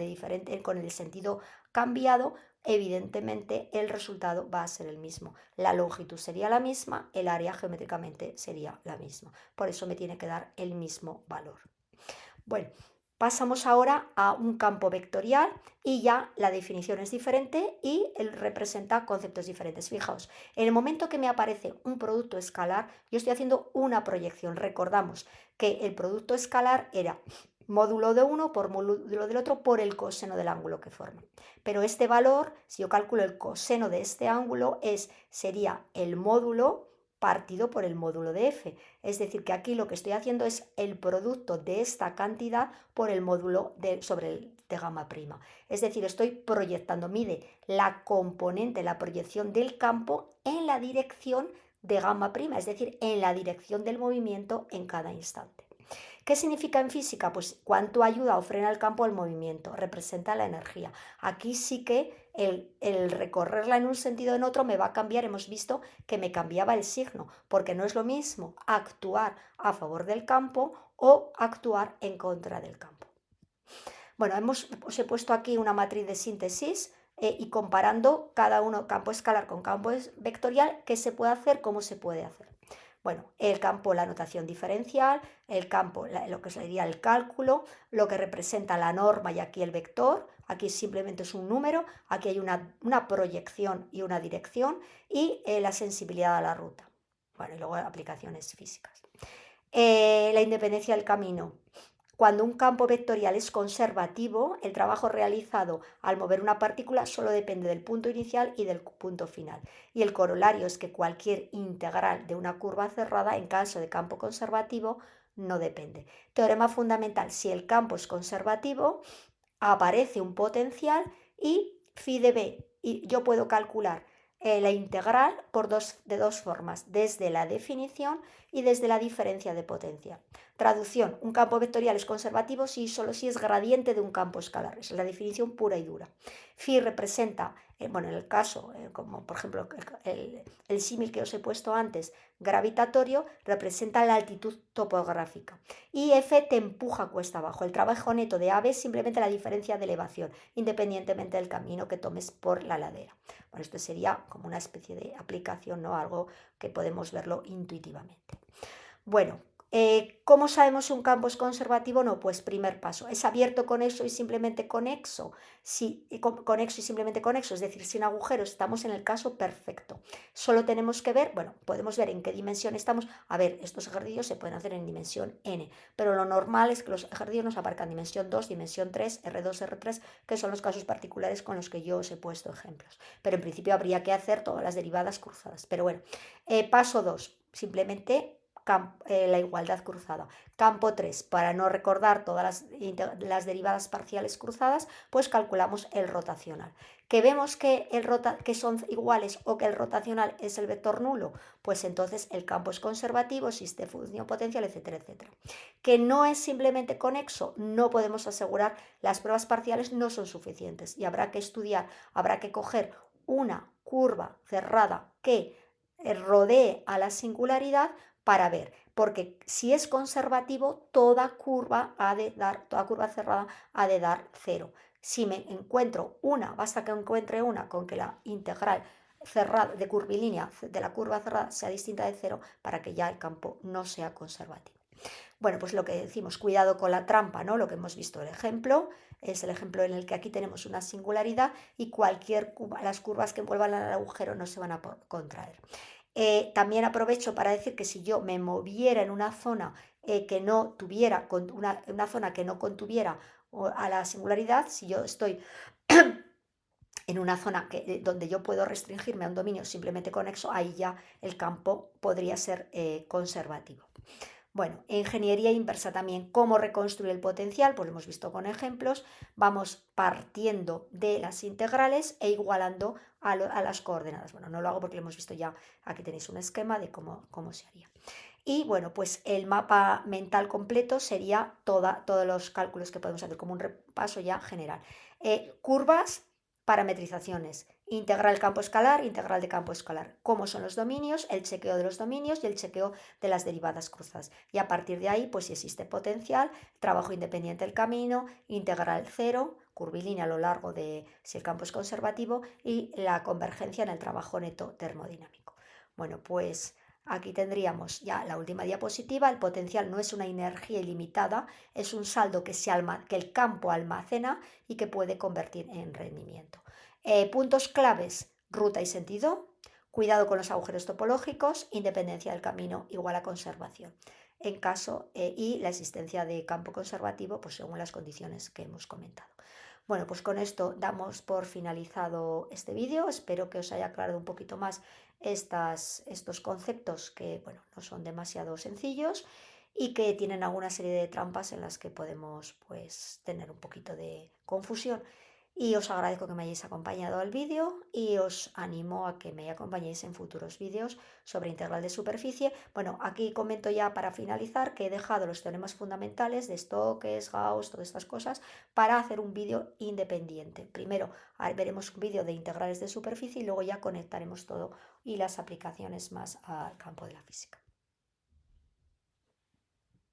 con el sentido cambiado, evidentemente el resultado va a ser el mismo. La longitud sería la misma, el área geométricamente sería la misma. Por eso me tiene que dar el mismo valor. Bueno, pasamos ahora a un campo vectorial y ya la definición es diferente y él representa conceptos diferentes. Fijaos, en el momento que me aparece un producto escalar, yo estoy haciendo una proyección. Recordamos que el producto escalar era módulo de uno por módulo del otro por el coseno del ángulo que forma. Pero este valor, si yo calculo el coseno de este ángulo, sería el módulo partido por el módulo de f. Es decir, que aquí lo que estoy haciendo es el producto de esta cantidad por el módulo sobre el de gamma prima. Es decir, estoy proyectando, mide la componente, la proyección del campo en la dirección de gamma prima, es decir, en la dirección del movimiento en cada instante. ¿Qué significa en física? Pues cuánto ayuda o frena el campo al movimiento, representa la energía. Aquí sí que el recorrerla en un sentido o en otro me va a cambiar, hemos visto que me cambiaba el signo, porque no es lo mismo actuar a favor del campo o actuar en contra del campo. Bueno, os he puesto aquí una matriz de síntesis y comparando cada uno, campo escalar con campo vectorial, qué se puede hacer, cómo se puede hacer. Bueno, el campo, la notación diferencial, el campo, lo que sería el cálculo, lo que representa la norma y aquí el vector, aquí simplemente es un número, aquí hay una proyección y una dirección y la sensibilidad a la ruta. Bueno, y luego aplicaciones físicas. La independencia del camino. Cuando un campo vectorial es conservativo, el trabajo realizado al mover una partícula solo depende del punto inicial y del punto final. Y el corolario es que cualquier integral de una curva cerrada, en caso de campo conservativo, no depende. Teorema fundamental: si el campo es conservativo, aparece un potencial y phi de b. Y yo puedo calcular la integral de dos formas, desde la definición y desde la diferencia de potencia. Traducción: un campo vectorial es conservativo solo si es gradiente de un campo escalar. Esa es la definición pura y dura. Phi representa, bueno, en el caso, como por ejemplo el símil que os he puesto antes, gravitatorio, representa la altitud topográfica. Y F te empuja cuesta abajo. El trabajo neto de AB es simplemente la diferencia de elevación, independientemente del camino que tomes por la ladera. Bueno, esto sería como una especie de aplicación, ¿no? Algo que podemos verlo intuitivamente. Bueno, ¿cómo sabemos si un campo es conservativo o no? Pues primer paso, ¿es abierto, conexo y simplemente conexo? Sí, conexo y simplemente conexo, es decir, sin agujeros, estamos en el caso perfecto. Solo tenemos que ver, bueno, podemos ver en qué dimensión estamos. A ver, estos ejercicios se pueden hacer en dimensión n, pero lo normal es que los ejercicios nos abarcan dimensión 2, dimensión 3, R2, R3, que son los casos particulares con los que yo os he puesto ejemplos. Pero en principio habría que hacer todas las derivadas cruzadas. Pero bueno, paso 2, simplemente la igualdad cruzada. Campo 3, para no recordar todas las derivadas parciales cruzadas, pues calculamos el rotacional. ¿Que vemos que son iguales o que el rotacional es el vector nulo? Pues entonces el campo es conservativo, existe función potencial, etcétera, etcétera. Que no es simplemente conexo, no podemos asegurar, las pruebas parciales no son suficientes y habrá que estudiar, habrá que coger una curva cerrada que rodee a la singularidad para ver, porque si es conservativo, toda curva cerrada ha de dar 0. Si me encuentro una, basta que encuentre una con que la integral cerrada de curvilínea de la curva cerrada sea distinta de 0 para que ya el campo no sea conservativo. Bueno, pues lo que decimos, cuidado con la trampa, ¿no? Lo que hemos visto, el ejemplo es el ejemplo en el que aquí tenemos una singularidad y las curvas que envuelvan al agujero no se van a contraer. También aprovecho para decir que si yo me moviera en una zona que no tuviera, una zona que no contuviera a la singularidad, si yo estoy en una zona donde yo puedo restringirme a un dominio simplemente conexo, ahí ya el campo podría ser conservativo. Bueno, ingeniería inversa también, cómo reconstruir el potencial, pues lo hemos visto con ejemplos, vamos partiendo de las integrales e igualando a las coordenadas. Bueno, no lo hago porque lo hemos visto ya, aquí tenéis un esquema de cómo se haría. Y bueno, pues el mapa mental completo sería todos los cálculos que podemos hacer, como un repaso ya general. Curvas, parametrizaciones, integral campo escalar, integral de campo escalar, cómo son los dominios, el chequeo de los dominios y el chequeo de las derivadas cruzadas. Y a partir de ahí, pues si existe potencial, trabajo independiente del camino, integral 0, curvilínea a lo largo de si el campo es conservativo y la convergencia en el trabajo neto termodinámico. Bueno, pues aquí tendríamos ya la última diapositiva. El potencial no es una energía ilimitada, es un saldo que el campo almacena y que puede convertir en rendimiento. Puntos claves: ruta y sentido, cuidado con los agujeros topológicos, independencia del camino igual a conservación. en caso y la existencia de campo conservativo, pues según las condiciones que hemos comentado. Bueno, pues con esto damos por finalizado este vídeo. Espero que os haya aclarado un poquito más estos conceptos que, bueno, no son demasiado sencillos y que tienen alguna serie de trampas en las que podemos, pues, tener un poquito de confusión. Y os agradezco que me hayáis acompañado al vídeo y os animo a que me acompañéis en futuros vídeos sobre integral de superficie. Bueno, aquí comento ya para finalizar que he dejado los teoremas fundamentales de Stokes, Gauss, todas estas cosas para hacer un vídeo independiente. Primero veremos un vídeo de integrales de superficie y luego ya conectaremos todo y las aplicaciones más al campo de la física.